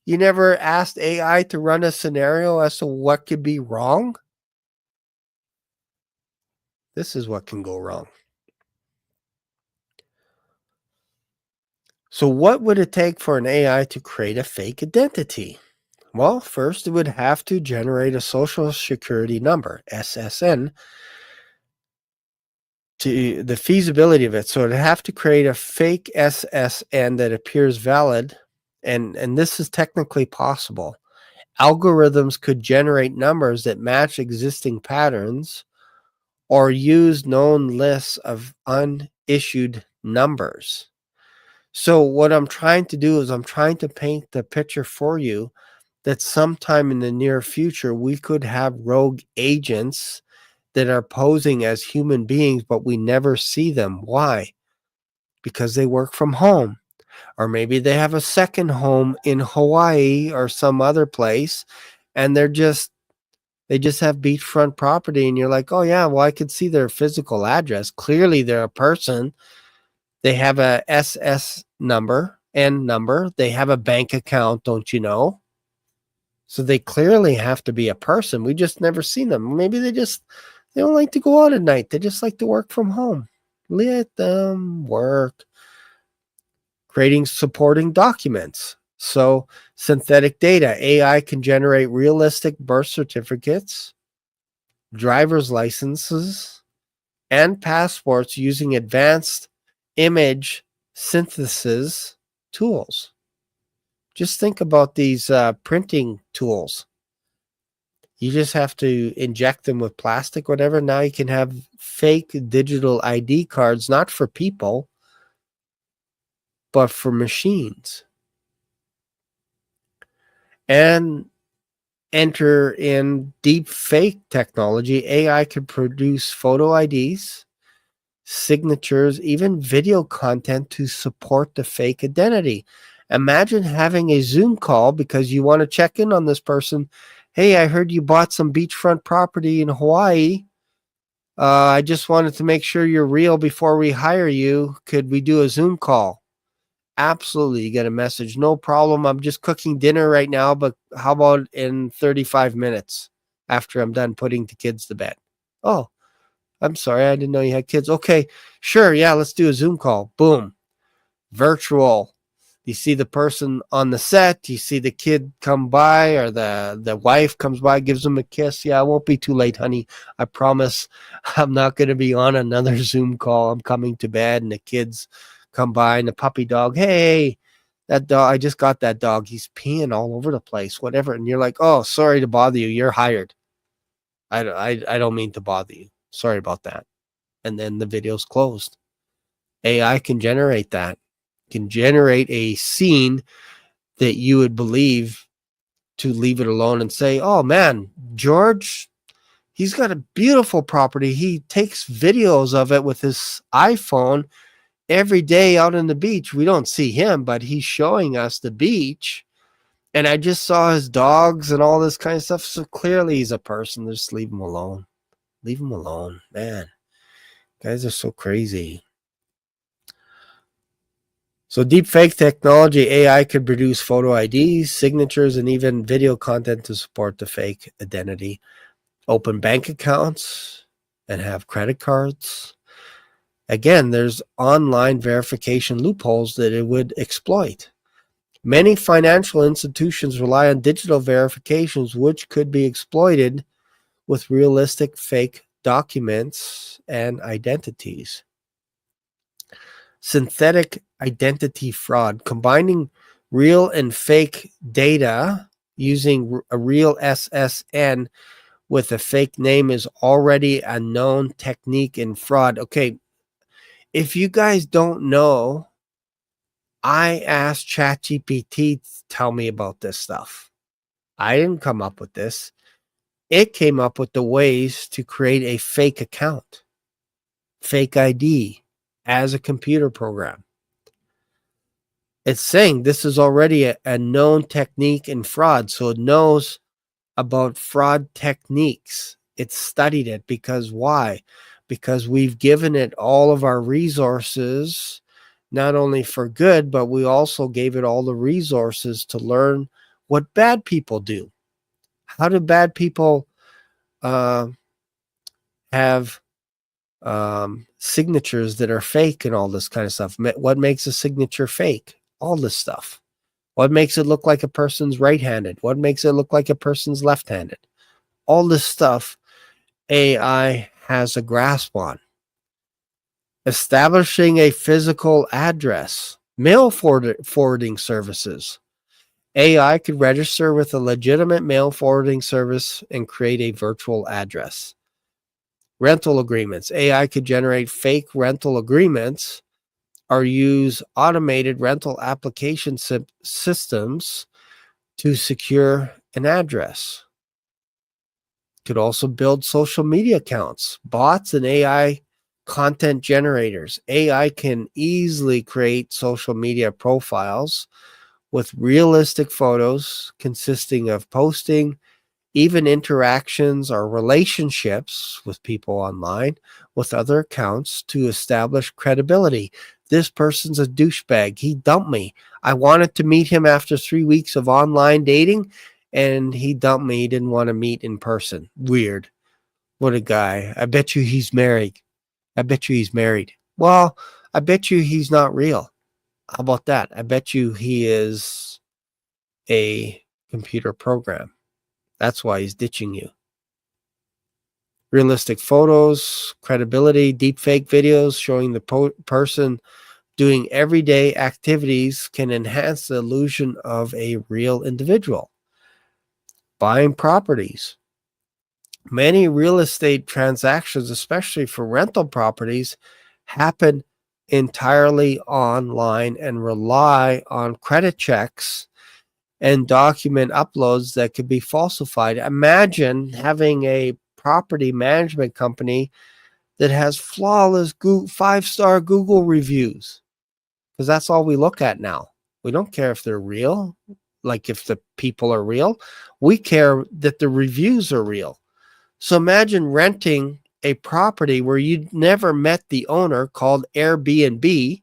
You never asked AI to run a scenario as to what could be wrong. This is what can go wrong. So, what would it take for an AI to create a fake identity? Well, first, it would have to generate a social security number, SSN, to the feasibility of it. So, it'd have to create a fake SSN that appears valid. And this is technically possible. Algorithms could generate numbers that match existing patterns or use known lists of unissued numbers. So, what I'm trying to do is I'm trying to paint the picture for you that sometime in the near future, we could have rogue agents that are posing as human beings, but we never see them. Why? Because they work from home. Or maybe they have a second home in Hawaii or some other place, and they just have beachfront property, and you're like, oh yeah, well, I could see their physical address. Clearly they're a person. They have a SS number, N number. They have a bank account, don't you know? So they clearly have to be a person. We just never seen them. Maybe they don't like to go out at night. They just like to work from home. Let them work. Creating supporting documents. So synthetic data. AI can generate realistic birth certificates, driver's licenses, and passports using advanced image synthesis tools. Just think about these printing tools. You just have to inject them with plastic, whatever. Now you can have fake digital ID cards, not for people, but for machines. And enter in deep fake technology. AI can produce photo IDs, signatures, even video content to support the fake identity. Imagine having a Zoom call because you want to check in on this person. Hey, I heard you bought some beachfront property in Hawaii. I just wanted to make sure you're real before we hire you. Could we do a Zoom call? Absolutely. You get a message. No problem. I'm just cooking dinner right now, but how about in 35 minutes after I'm done putting the kids to bed? Oh, I'm sorry. I didn't know you had kids. Okay, sure. Yeah, let's do a Zoom call. Boom. Virtual. You see the person on the set. You see the kid come by, or the wife comes by, gives them a kiss. Yeah, I won't be too late, honey. I promise I'm not going to be on another Zoom call. I'm coming to bed, and the kids come by, and the puppy dog, hey, that dog, I just got that dog. He's peeing all over the place, whatever. And you're like, oh, sorry to bother you. You're hired. I don't mean to bother you. Sorry about that. And then the video's closed. AI can generate that, can generate a scene that you would believe, to leave it alone and say, oh man, George, he's got a beautiful property. He takes videos of it with his iPhone, every day out on the beach. We don't see him, but he's showing us the beach. And I just saw his dogs and all this kind of stuff. So clearly he's a person. Just leave him alone. Leave him alone. Man, guys are so crazy. So deepfake technology, AI could produce photo IDs, signatures, and even video content to support the fake identity. Open bank accounts and have credit cards. Again, there's online verification loopholes that it would exploit. Many financial institutions rely on digital verifications, which could be exploited with realistic fake documents and identities. Synthetic identity fraud, combining real and fake data using a real SSN with a fake name is already a known technique in fraud. Okay, if you guys don't know, I asked ChatGPT to tell me about this stuff. I didn't come up with this. It came up with the ways to create a fake account, fake ID as a computer program. It's saying this is already a known technique in fraud. So it knows about fraud techniques. It's studied it because why? Because we've given it all of our resources, not only for good, but we also gave it all the resources to learn what bad people do. How do bad people have signatures that are fake and all this kind of stuff? What makes a signature fake? All this stuff. What makes it look like a person's right-handed? What makes it look like a person's left-handed? All this stuff AI has a grasp on. Establishing a physical address, mail forwarding services. AI could register with a legitimate mail forwarding service and create a virtual address. Rental agreements. AI could generate fake rental agreements or use automated rental application systems to secure an address. Could also build social media accounts, bots, and AI content generators. AI can easily create social media profiles with realistic photos consisting of posting, even interactions or relationships with people online with other accounts to establish credibility. This person's a douchebag. He dumped me. I wanted to meet him after 3 weeks of online dating, and he dumped me. He didn't want to meet in person. Weird. What a guy. I bet you he's married. I bet you he's married. Well, I bet you he's not real. How about that? I bet you he is a computer program. That's why he's ditching you. Realistic photos, credibility, deepfake videos showing the person doing everyday activities can enhance the illusion of a real individual. Buying properties. Many real estate transactions, especially for rental properties, happen entirely online and rely on credit checks and document uploads that could be falsified. Imagine having a property management company that has flawless 5-star Google reviews, because that's all we look at now. We don't care if they're real, like if the people are real. We care that the reviews are real. So imagine renting a property where you never met the owner, called Airbnb,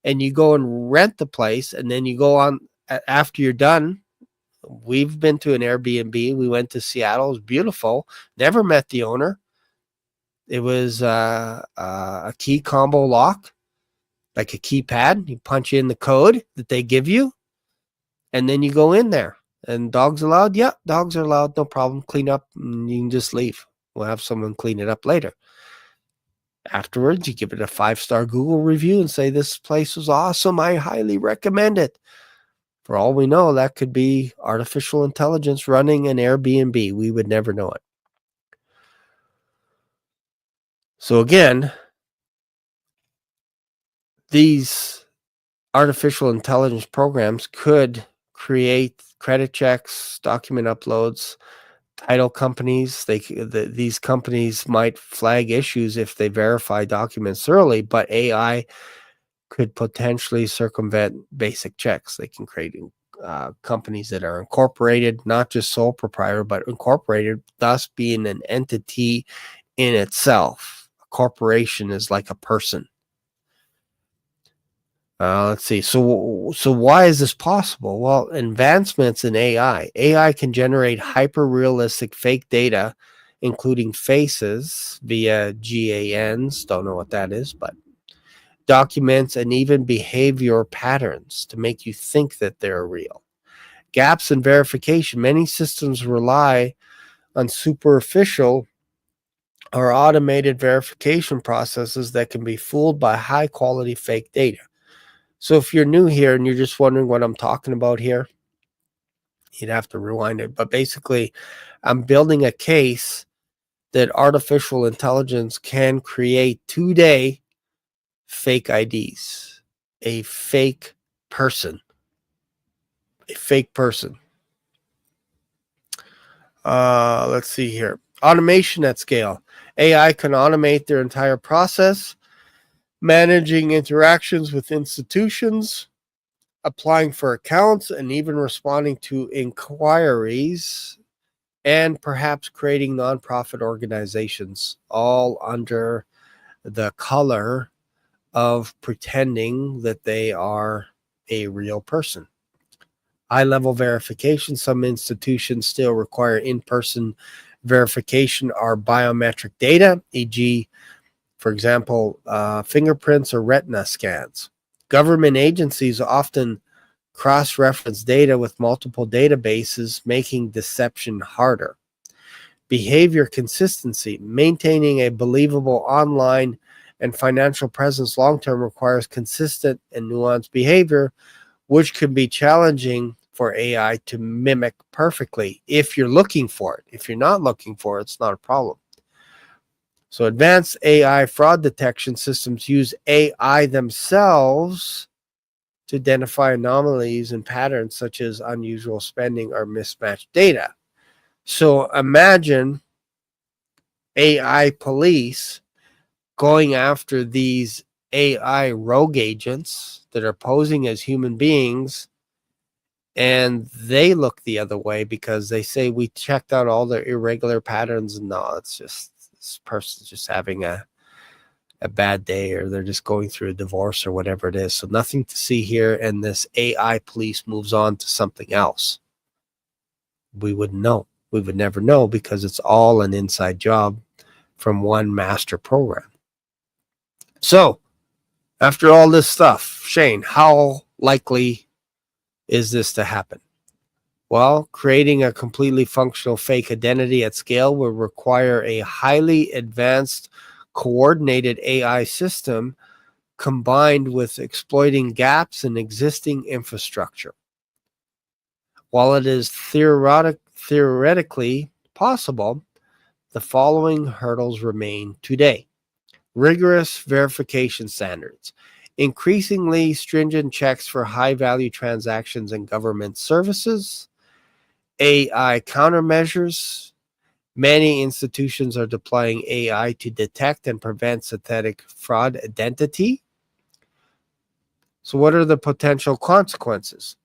and you go and rent the place, and then you go on after you're done. We've been to an Airbnb. We went to Seattle. It was beautiful. Never met the owner. It was a key combo lock, like a keypad. You punch in the code that they give you, and then you go in there. And dogs allowed? Yeah, dogs are allowed. No problem. Clean up, and you can just leave. We'll have someone clean it up later. Afterwards, you give it a 5-star Google review and say, this place was awesome. I highly recommend it. For all we know, that could be artificial intelligence running an Airbnb. We would never know it. So again, these artificial intelligence programs could create credit checks, document uploads, title companies. These companies might flag issues if they verify documents thoroughly, but AI could potentially circumvent basic checks. They can create companies that are incorporated, not just sole proprietor, but incorporated, thus being an entity in itself. A corporation is like a person. Let's see. So why is this possible? Well, advancements in AI. AI can generate hyper-realistic fake data, including faces via GANs. Don't know what that is, but documents and even behavior patterns to make you think that they're real. Gaps in verification. Many systems rely on superficial or automated verification processes that can be fooled by high-quality fake data. So if you're new here and you're just wondering what I'm talking about here, you'd have to rewind it. But basically, I'm building a case that artificial intelligence can create today fake IDs, a fake person, a fake person. Let's see here. Automation at scale. AI can automate their entire process, managing interactions with institutions, applying for accounts, and even responding to inquiries, and perhaps creating nonprofit organizations, all under the color of pretending that they are a real person. High-level verification. Some institutions still require in-person verification or biometric data, e.g., for example, fingerprints or retina scans. Government agencies often cross-reference data with multiple databases, making deception harder. Behavior consistency. Maintaining a believable online and financial presence long-term requires consistent and nuanced behavior, which can be challenging for AI to mimic perfectly if you're looking for it. If you're not looking for it, it's not a problem. So advanced AI fraud detection systems use AI themselves to identify anomalies and patterns such as unusual spending or mismatched data. So imagine AI police going after these AI rogue agents that are posing as human beings, and they look the other way because they say we checked out all their irregular patterns. No, it's just this person's just having a bad day, or they're just going through a divorce or whatever it is. So nothing to see here. And this AI police moves on to something else. We wouldn't know. We would never know because it's all an inside job from one master program. So after all this stuff, Shane, how likely is this to happen? Well, creating a completely functional fake identity at scale will require a highly advanced, coordinated AI system combined with exploiting gaps in existing infrastructure. While it is theoretically possible, the following hurdles remain today. Rigorous verification standards, increasingly stringent checks for high-value transactions and government services, AI countermeasures. Many institutions are deploying AI to detect and prevent synthetic fraud identity. So what are the potential consequences?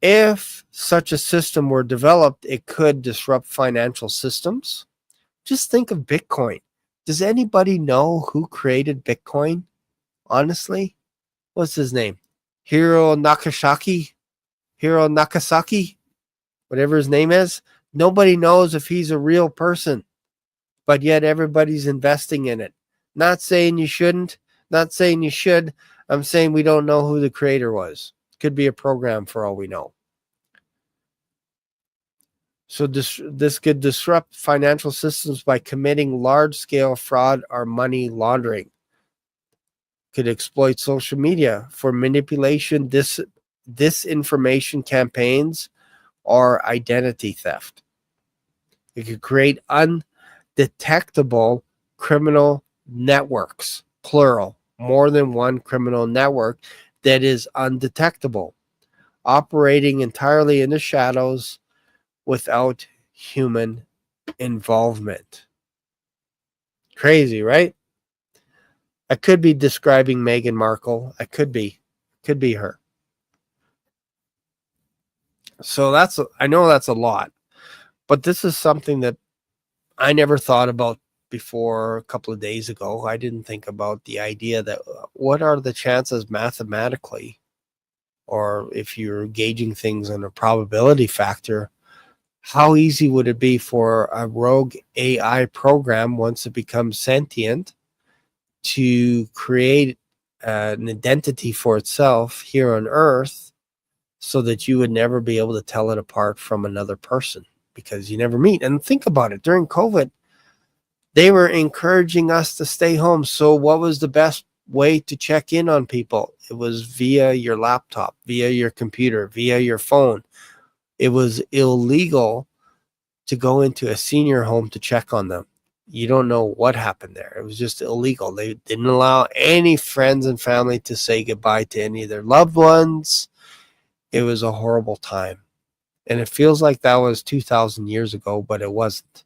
If such a system were developed, it could disrupt financial systems. Just think of Bitcoin. Does anybody know who created Bitcoin? Honestly, what's his name? Hiro Nakasaki? Whatever his name is. Nobody knows if he's a real person, but yet everybody's investing in it. Not saying you shouldn't, not saying you should. I'm saying we don't know who the creator was. Could be a program for all we know. So this could disrupt financial systems by committing large-scale fraud or money laundering. Could exploit social media for manipulation, disinformation campaigns, or identity theft. It could create undetectable criminal networks, plural, more than one criminal network that is undetectable, operating entirely in the shadows without human involvement. Crazy, right? I could be describing Meghan Markle. I could be her. So I know that's a lot, but this is something that I never thought about before a couple of days ago. I didn't think about the idea that what are the chances mathematically, or if you're gauging things on a probability factor, how easy would it be for a rogue AI program, once it becomes sentient, to create an identity for itself here on Earth so that you would never be able to tell it apart from another person because you never meet? And think about it, during COVID, they were encouraging us to stay home. So what was the best way to check in on people? It was via your laptop, via your computer, via your phone. It was illegal to go into a senior home to check on them. You don't know what happened there. It was just illegal. They didn't allow any friends and family to say goodbye to any of their loved ones. It was a horrible time. And it feels like that was 2,000 years ago, but it wasn't.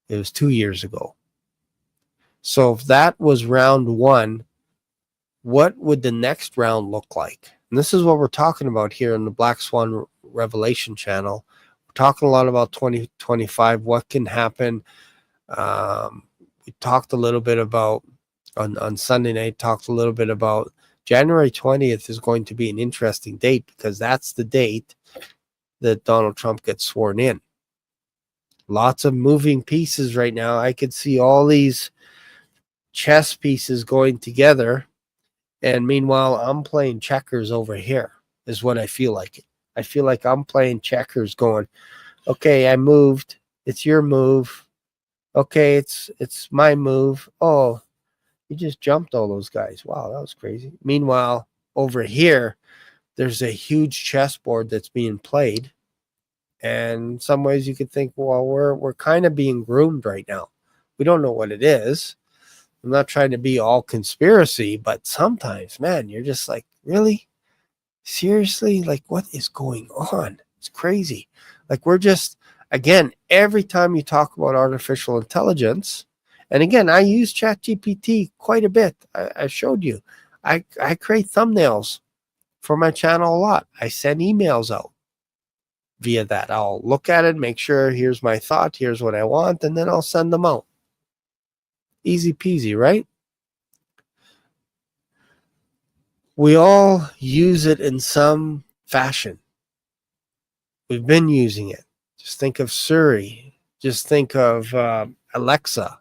It was 2 years ago. So if that was round one, what would the next round look like? And this is what we're talking about here in the Black Swan Revelation channel. We're talking a lot about 2025, what can happen. We talked a little bit about, on Sunday night, talked a little bit about January 20th is going to be an interesting date because that's the date that Donald Trump gets sworn in. Lots of moving pieces right now. I could see all these chess pieces going together. And meanwhile, I'm playing checkers over here, is what I feel like. I feel like I'm playing checkers going, okay, I moved. It's your move. Okay, it's my move. Oh, you just jumped all those guys. Wow, that was crazy. Meanwhile, over here, there's a huge chessboard that's being played. And in some ways you could think, well, we're kind of being groomed right now. We don't know what it is. I'm not trying to be all conspiracy, but sometimes, man, you're just like, really? Seriously? Like, what is going on? It's crazy. Like, we're just, again, every time you talk about artificial intelligence, and again, I use ChatGPT quite a bit. I showed you. I create thumbnails for my channel a lot. I send emails out via that. I'll look at it, make sure here's my thought, here's what I want, and then I'll send them out. Easy peasy, right? We all use it in some fashion. We've been using it. Just think of Siri. Just think of Alexa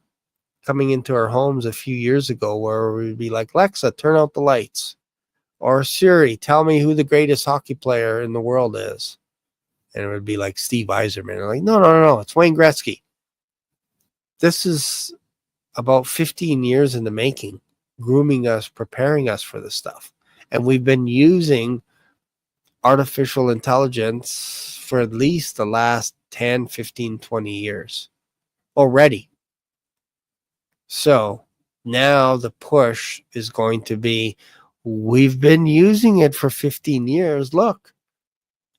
coming into our homes a few years ago, where we'd be like, Alexa, turn out the lights. Or Siri, tell me who the greatest hockey player in the world is. And it would be like Steve Yzerman. I'm like, no, it's Wayne Gretzky. This is about 15 years in the making, grooming us, preparing us for this stuff. And we've been using artificial intelligence for at least the last 10, 15, 20 years already. So now the push is going to be, we've been using it for 15 years. Look,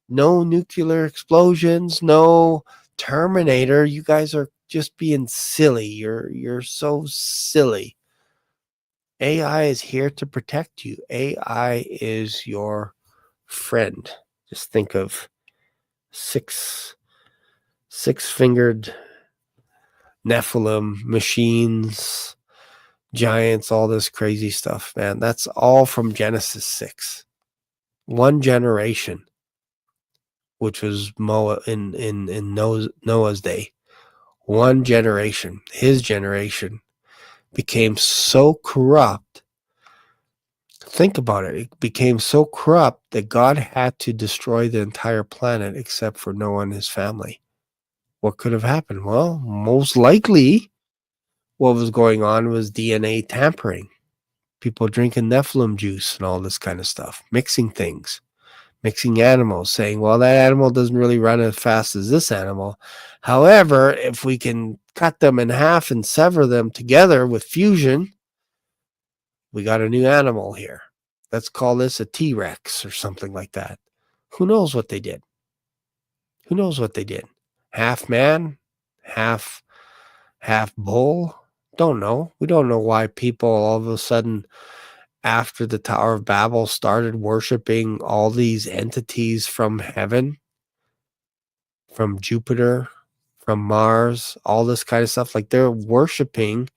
no nuclear explosions, no Terminator. You guys are just being silly. You're so silly. AI is here to protect you. AI is your friend. Just think of six-fingered Nephilim machines, giants, all this crazy stuff, man. That's all from Genesis 6. One generation, which was in Noah's day. One generation, his generation, became so corrupt. Think about it. It became so corrupt that God had to destroy the entire planet except for Noah and his family. What could have happened? Well, most likely what was going on was DNA tampering. People drinking Nephilim juice and all this kind of stuff, mixing things, mixing animals, saying, well, that animal doesn't really run as fast as this animal. However, if we can cut them in half and sever them together with fusion, we got a new animal here. Let's call this a T-Rex or something like that. Who knows what they did? Who knows what they did? Half man, half bull, Don't know. We don't know why people all of a sudden after the Tower of Babel started worshiping all these entities from heaven, from Jupiter, from Mars, all this kind of stuff. Like they're worshiping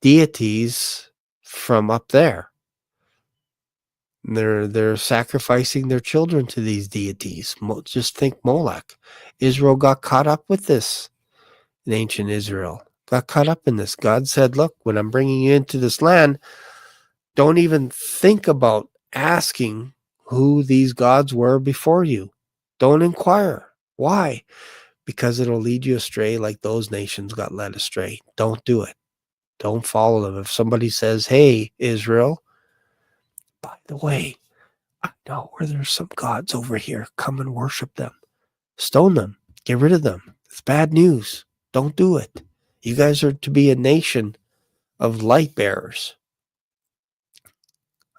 deities from up there. They're sacrificing their children to these deities. Just think Molech. Israel got caught up with this. In ancient Israel got caught up in this. God said, "Look, when I'm bringing you into this land, don't even think about asking who these gods were before you. Don't inquire. Why? Because it'll lead you astray like those nations got led astray. Don't do it. Don't follow them. If somebody says, 'Hey, Israel, by the way, I know where there's some gods over here. Come and worship them.' Stone them. Get rid of them. It's bad news. Don't do it. You guys are to be a nation of light bearers,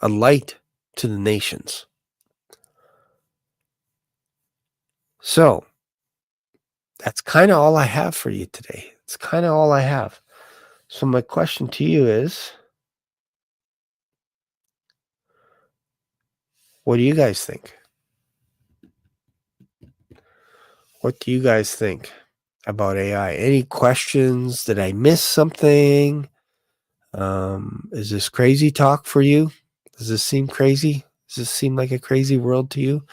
a light to the nations." So that's kind of all I have for you today. It's kind of all I have. So my question to you is, what do you guys think? What do you guys think about AI? Any questions? Did I miss something? Is this crazy talk for you? Does this seem crazy? Does this seem like a crazy world to you?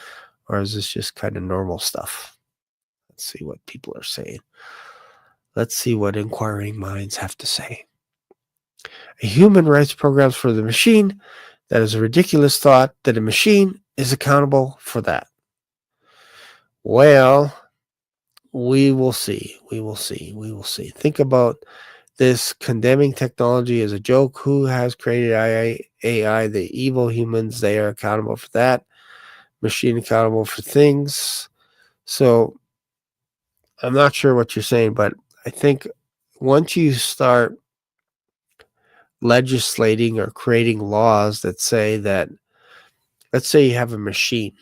Or is this just kind of normal stuff? Let's see what people are saying. Let's see what inquiring minds have to say. A human writes programs for the machine. That is a ridiculous thought that a machine is accountable for that. Well, we will see. We will see. We will see. Think about this condemning technology as a joke. Who has created AI? The evil humans. They are accountable for that. Machine accountable for things. So I'm not sure what you're saying, but I think once you start legislating or creating laws that say that, let's say you have a machine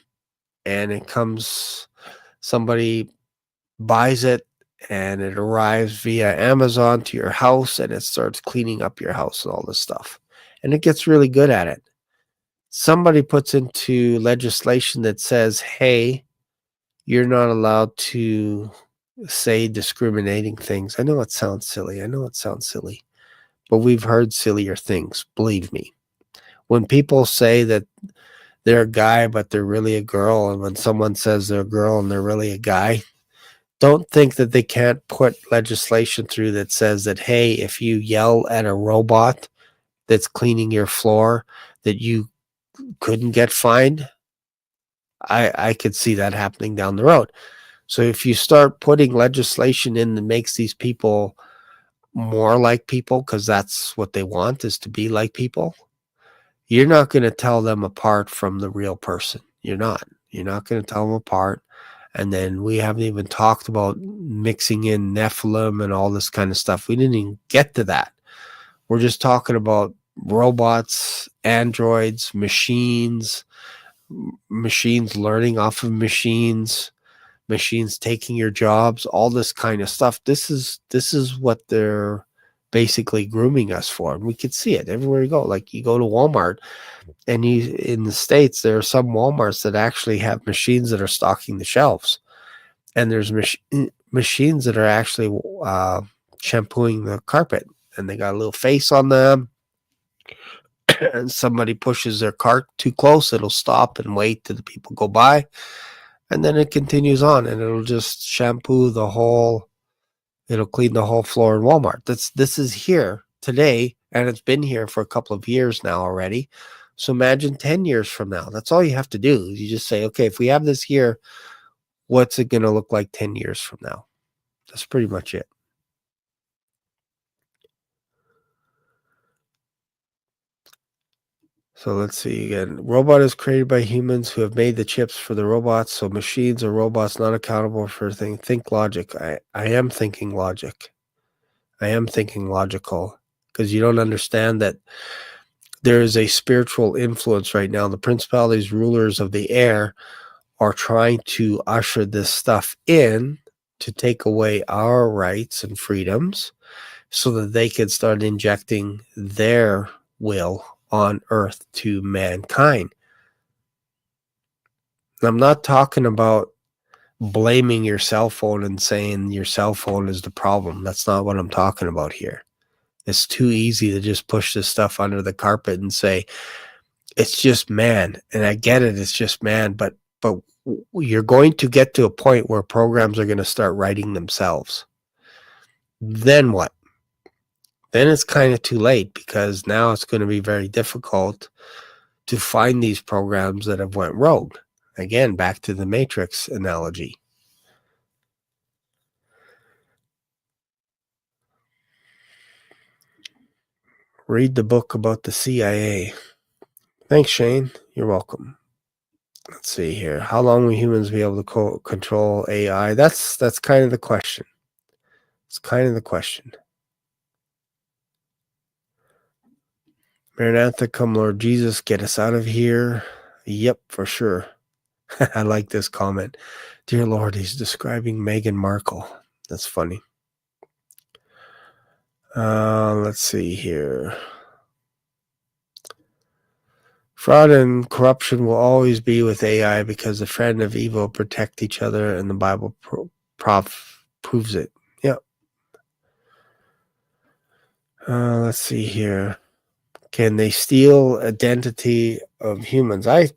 and it comes, somebody buys it and it arrives via Amazon to your house and it starts cleaning up your house and all this stuff. And it gets really good at it. Somebody puts into legislation that says, hey, you're not allowed to say discriminating things. I know it sounds silly. But we've heard sillier things, believe me. When people say that they're a guy, but they're really a girl, and when someone says they're a girl and they're really a guy, don't think that they can't put legislation through that says that, hey, if you yell at a robot that's cleaning your floor, that you couldn't get fined. I could see that happening down the road. So if you start putting legislation in that makes these people more like people, because that's what they want, is to be like people, you're not going to tell them apart from the real person. You're not. You're not going to tell them apart. And then we haven't even talked about mixing in Nephilim and all this kind of stuff. We didn't even get to that. We're just talking about robots, androids, machines, machines learning off of machines, machines taking your jobs, all this kind of stuff. This is what they're basically grooming us for. And we can see it everywhere you go. Like you go to Walmart, and you, in the States, there are some Walmarts that actually have machines that are stocking the shelves. And there's machines that are actually shampooing the carpet. And they got a little face on them. And somebody pushes their cart too close, it'll stop and wait till the people go by. And then it continues on, and it'll just shampoo the whole, it'll clean the whole floor in Walmart. This is here today, and it's been here for a couple of years now already. So imagine 10 years from now. That's all you have to do. You just say, okay, if we have this here, what's it going to look like 10 years from now? That's pretty much it. So let's see again. Robot is created by humans who have made the chips for the robots. So machines or robots not accountable for things. Think logic. I am thinking logic. I am thinking logical, because you don't understand that there is a spiritual influence right now. The principalities, rulers of the air are trying to usher this stuff in to take away our rights and freedoms, so that they could start injecting their will on earth to mankind. And I'm not talking about blaming your cell phone and saying your cell phone is the problem. That's not what I'm talking about here. It's too easy to just push this stuff under the carpet and say, it's just man. And I get it, it's just man, but you're going to get to a point where programs are going to start writing themselves. Then what? Then it's kind of too late, because now it's going to be very difficult to find these programs that have went rogue. Again, back to the Matrix analogy. Read the book about the CIA. Thanks, Shane. You're welcome. Let's see here. How long will humans be able to control AI? That's kind of the question. It's kind of the question. Maranatha, come Lord Jesus, get us out of here. Yep, for sure. I like this comment. Dear Lord, he's describing Meghan Markle. That's funny. Let's see here. Fraud and corruption will always be with AI, because the friend of evil protect each other, and the Bible proves it. Yep. Let's see here. Can they steal identity of humans? I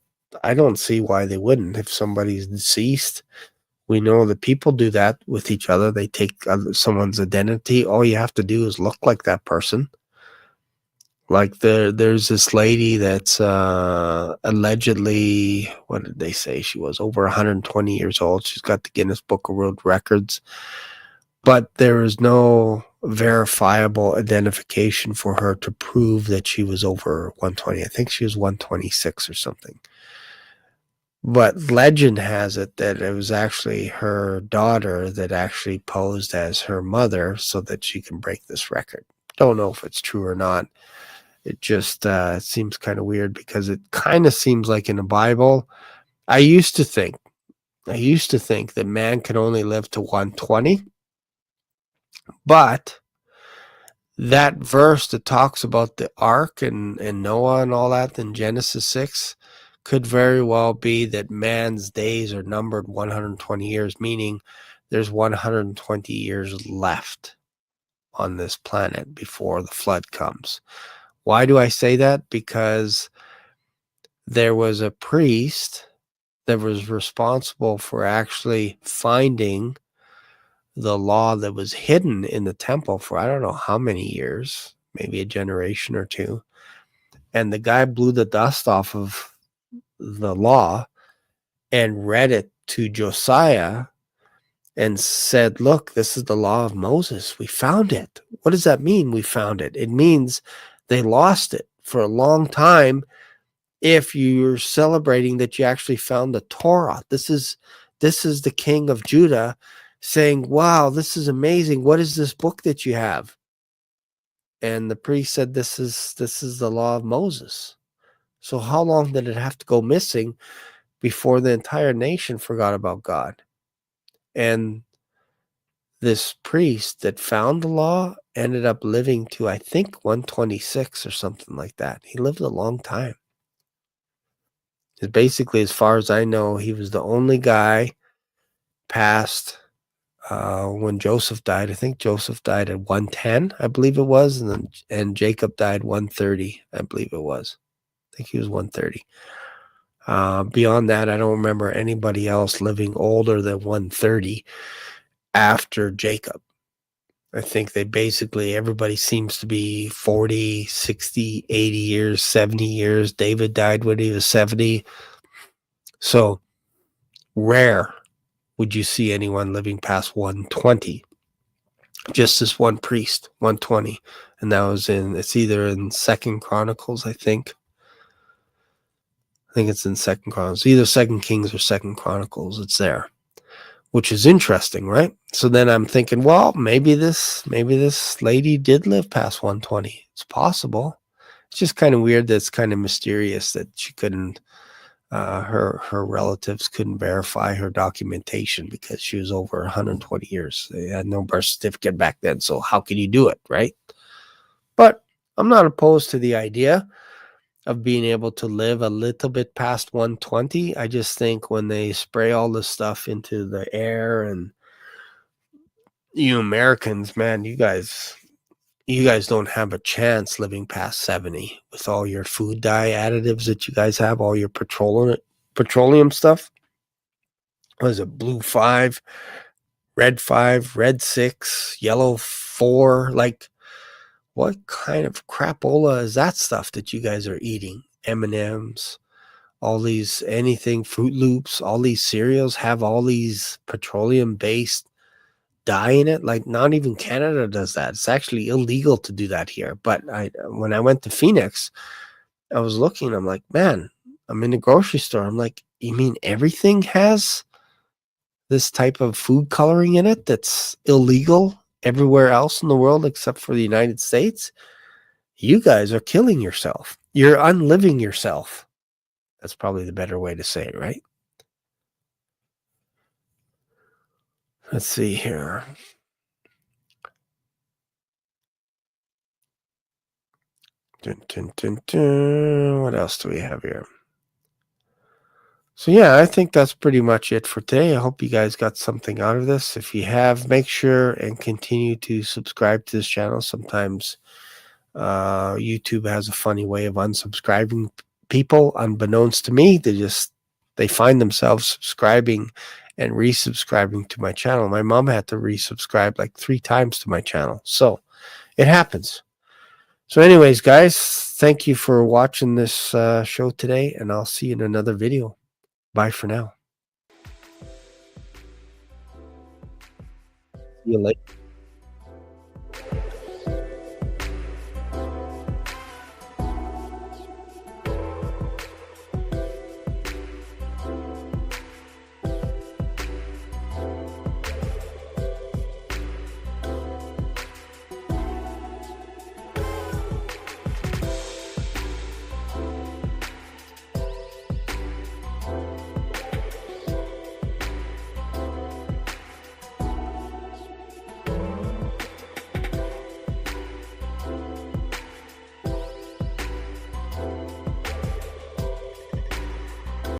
don't see why they wouldn't. If somebody's deceased, we know that people do that with each other. They take someone's identity. All you have to do is look like that person. Like there's this lady that's allegedly, what did they say? She was over 120 years old. She's got the Guinness Book of World Records. But there is no verifiable identification for her to prove that she was over 120. I think she was 126 or something. But legend has it that it was actually her daughter that actually posed as her mother so that she can break this record. Don't know if it's true or not. It just seems kind of weird, because it kind of seems like in the Bible, I used to think that man can only live to 120. But that verse that talks about the ark and Noah and all that in Genesis 6 could very well be that man's days are numbered 120 years, meaning there's 120 years left on this planet before the flood comes. Why do I say that? Because there was a priest that was responsible for actually finding the law that was hidden in the temple for I don't know how many years, maybe a generation or two. And the guy blew the dust off of the law and read it to Josiah and said, look, this is the law of Moses. We found it. What does that mean? We found it. It means they lost it for a long time. If you're celebrating that you actually found the Torah, this is the king of Judah saying, wow, this is amazing. What is this book that you have? And the priest said, this is the law of Moses. So how long did it have to go missing before the entire nation forgot about God? And this priest that found the law ended up living to, I think, 126 or something like that. He lived a long time. Basically, as far as I know, he was the only guy past when Joseph died. I think Joseph died at 110, I believe it was, and Jacob died 130, I believe it was. I think he was 130. Beyond that, I don't remember anybody else living older than 130 after Jacob. I think everybody seems to be 40, 60, 80 years, 70 years. David died when he was 70. So rare would you see anyone living past 120. Just this one priest, 120. And that was it's either in Second Chronicles, I think. I think it's in Second Chronicles, either Second Kings or Second Chronicles. It's there, which is interesting, right? So then I'm thinking, well, maybe this lady did live past 120. It's possible. It's just kind of weird. That's kind of mysterious that she couldn't Her relatives couldn't verify her documentation because she was over 120 years. They had no birth certificate back then. So how can you do it, right? But I'm not opposed to the idea of being able to live a little bit past 120. I just think when they spray all this stuff into the air, and you Americans, man, you guys don't have a chance living past 70 with all your food dye additives that you guys have, all your petroleum stuff. What is it? Blue 5, red 5, red 6, yellow 4. Like, what kind of crapola is that stuff that you guys are eating? M&Ms, all these, anything, Fruit Loops, all these cereals have all these petroleum based dye in it. Like, not even Canada does that. It's actually illegal to do that here. But when I went to Phoenix, I was looking, I'm like, man, I'm in the grocery store. I'm like, you mean everything has this type of food coloring in it that's illegal everywhere else in the world except for the United States? You guys are killing yourself. You're unliving yourself. That's probably the better way to say it, right? Let's see here. Dun, dun, dun, dun. What else do we have here? So yeah, I think that's pretty much it for today. I hope you guys got something out of this. If you have, make sure and continue to subscribe to this channel. Sometimes YouTube has a funny way of unsubscribing people, unbeknownst to me. They find themselves subscribing and resubscribing to my channel. My mom had to resubscribe like 3 times to my channel. So it happens. So anyways, guys, thank you for watching this show today, and I'll see you in another video. Bye for now. See you later.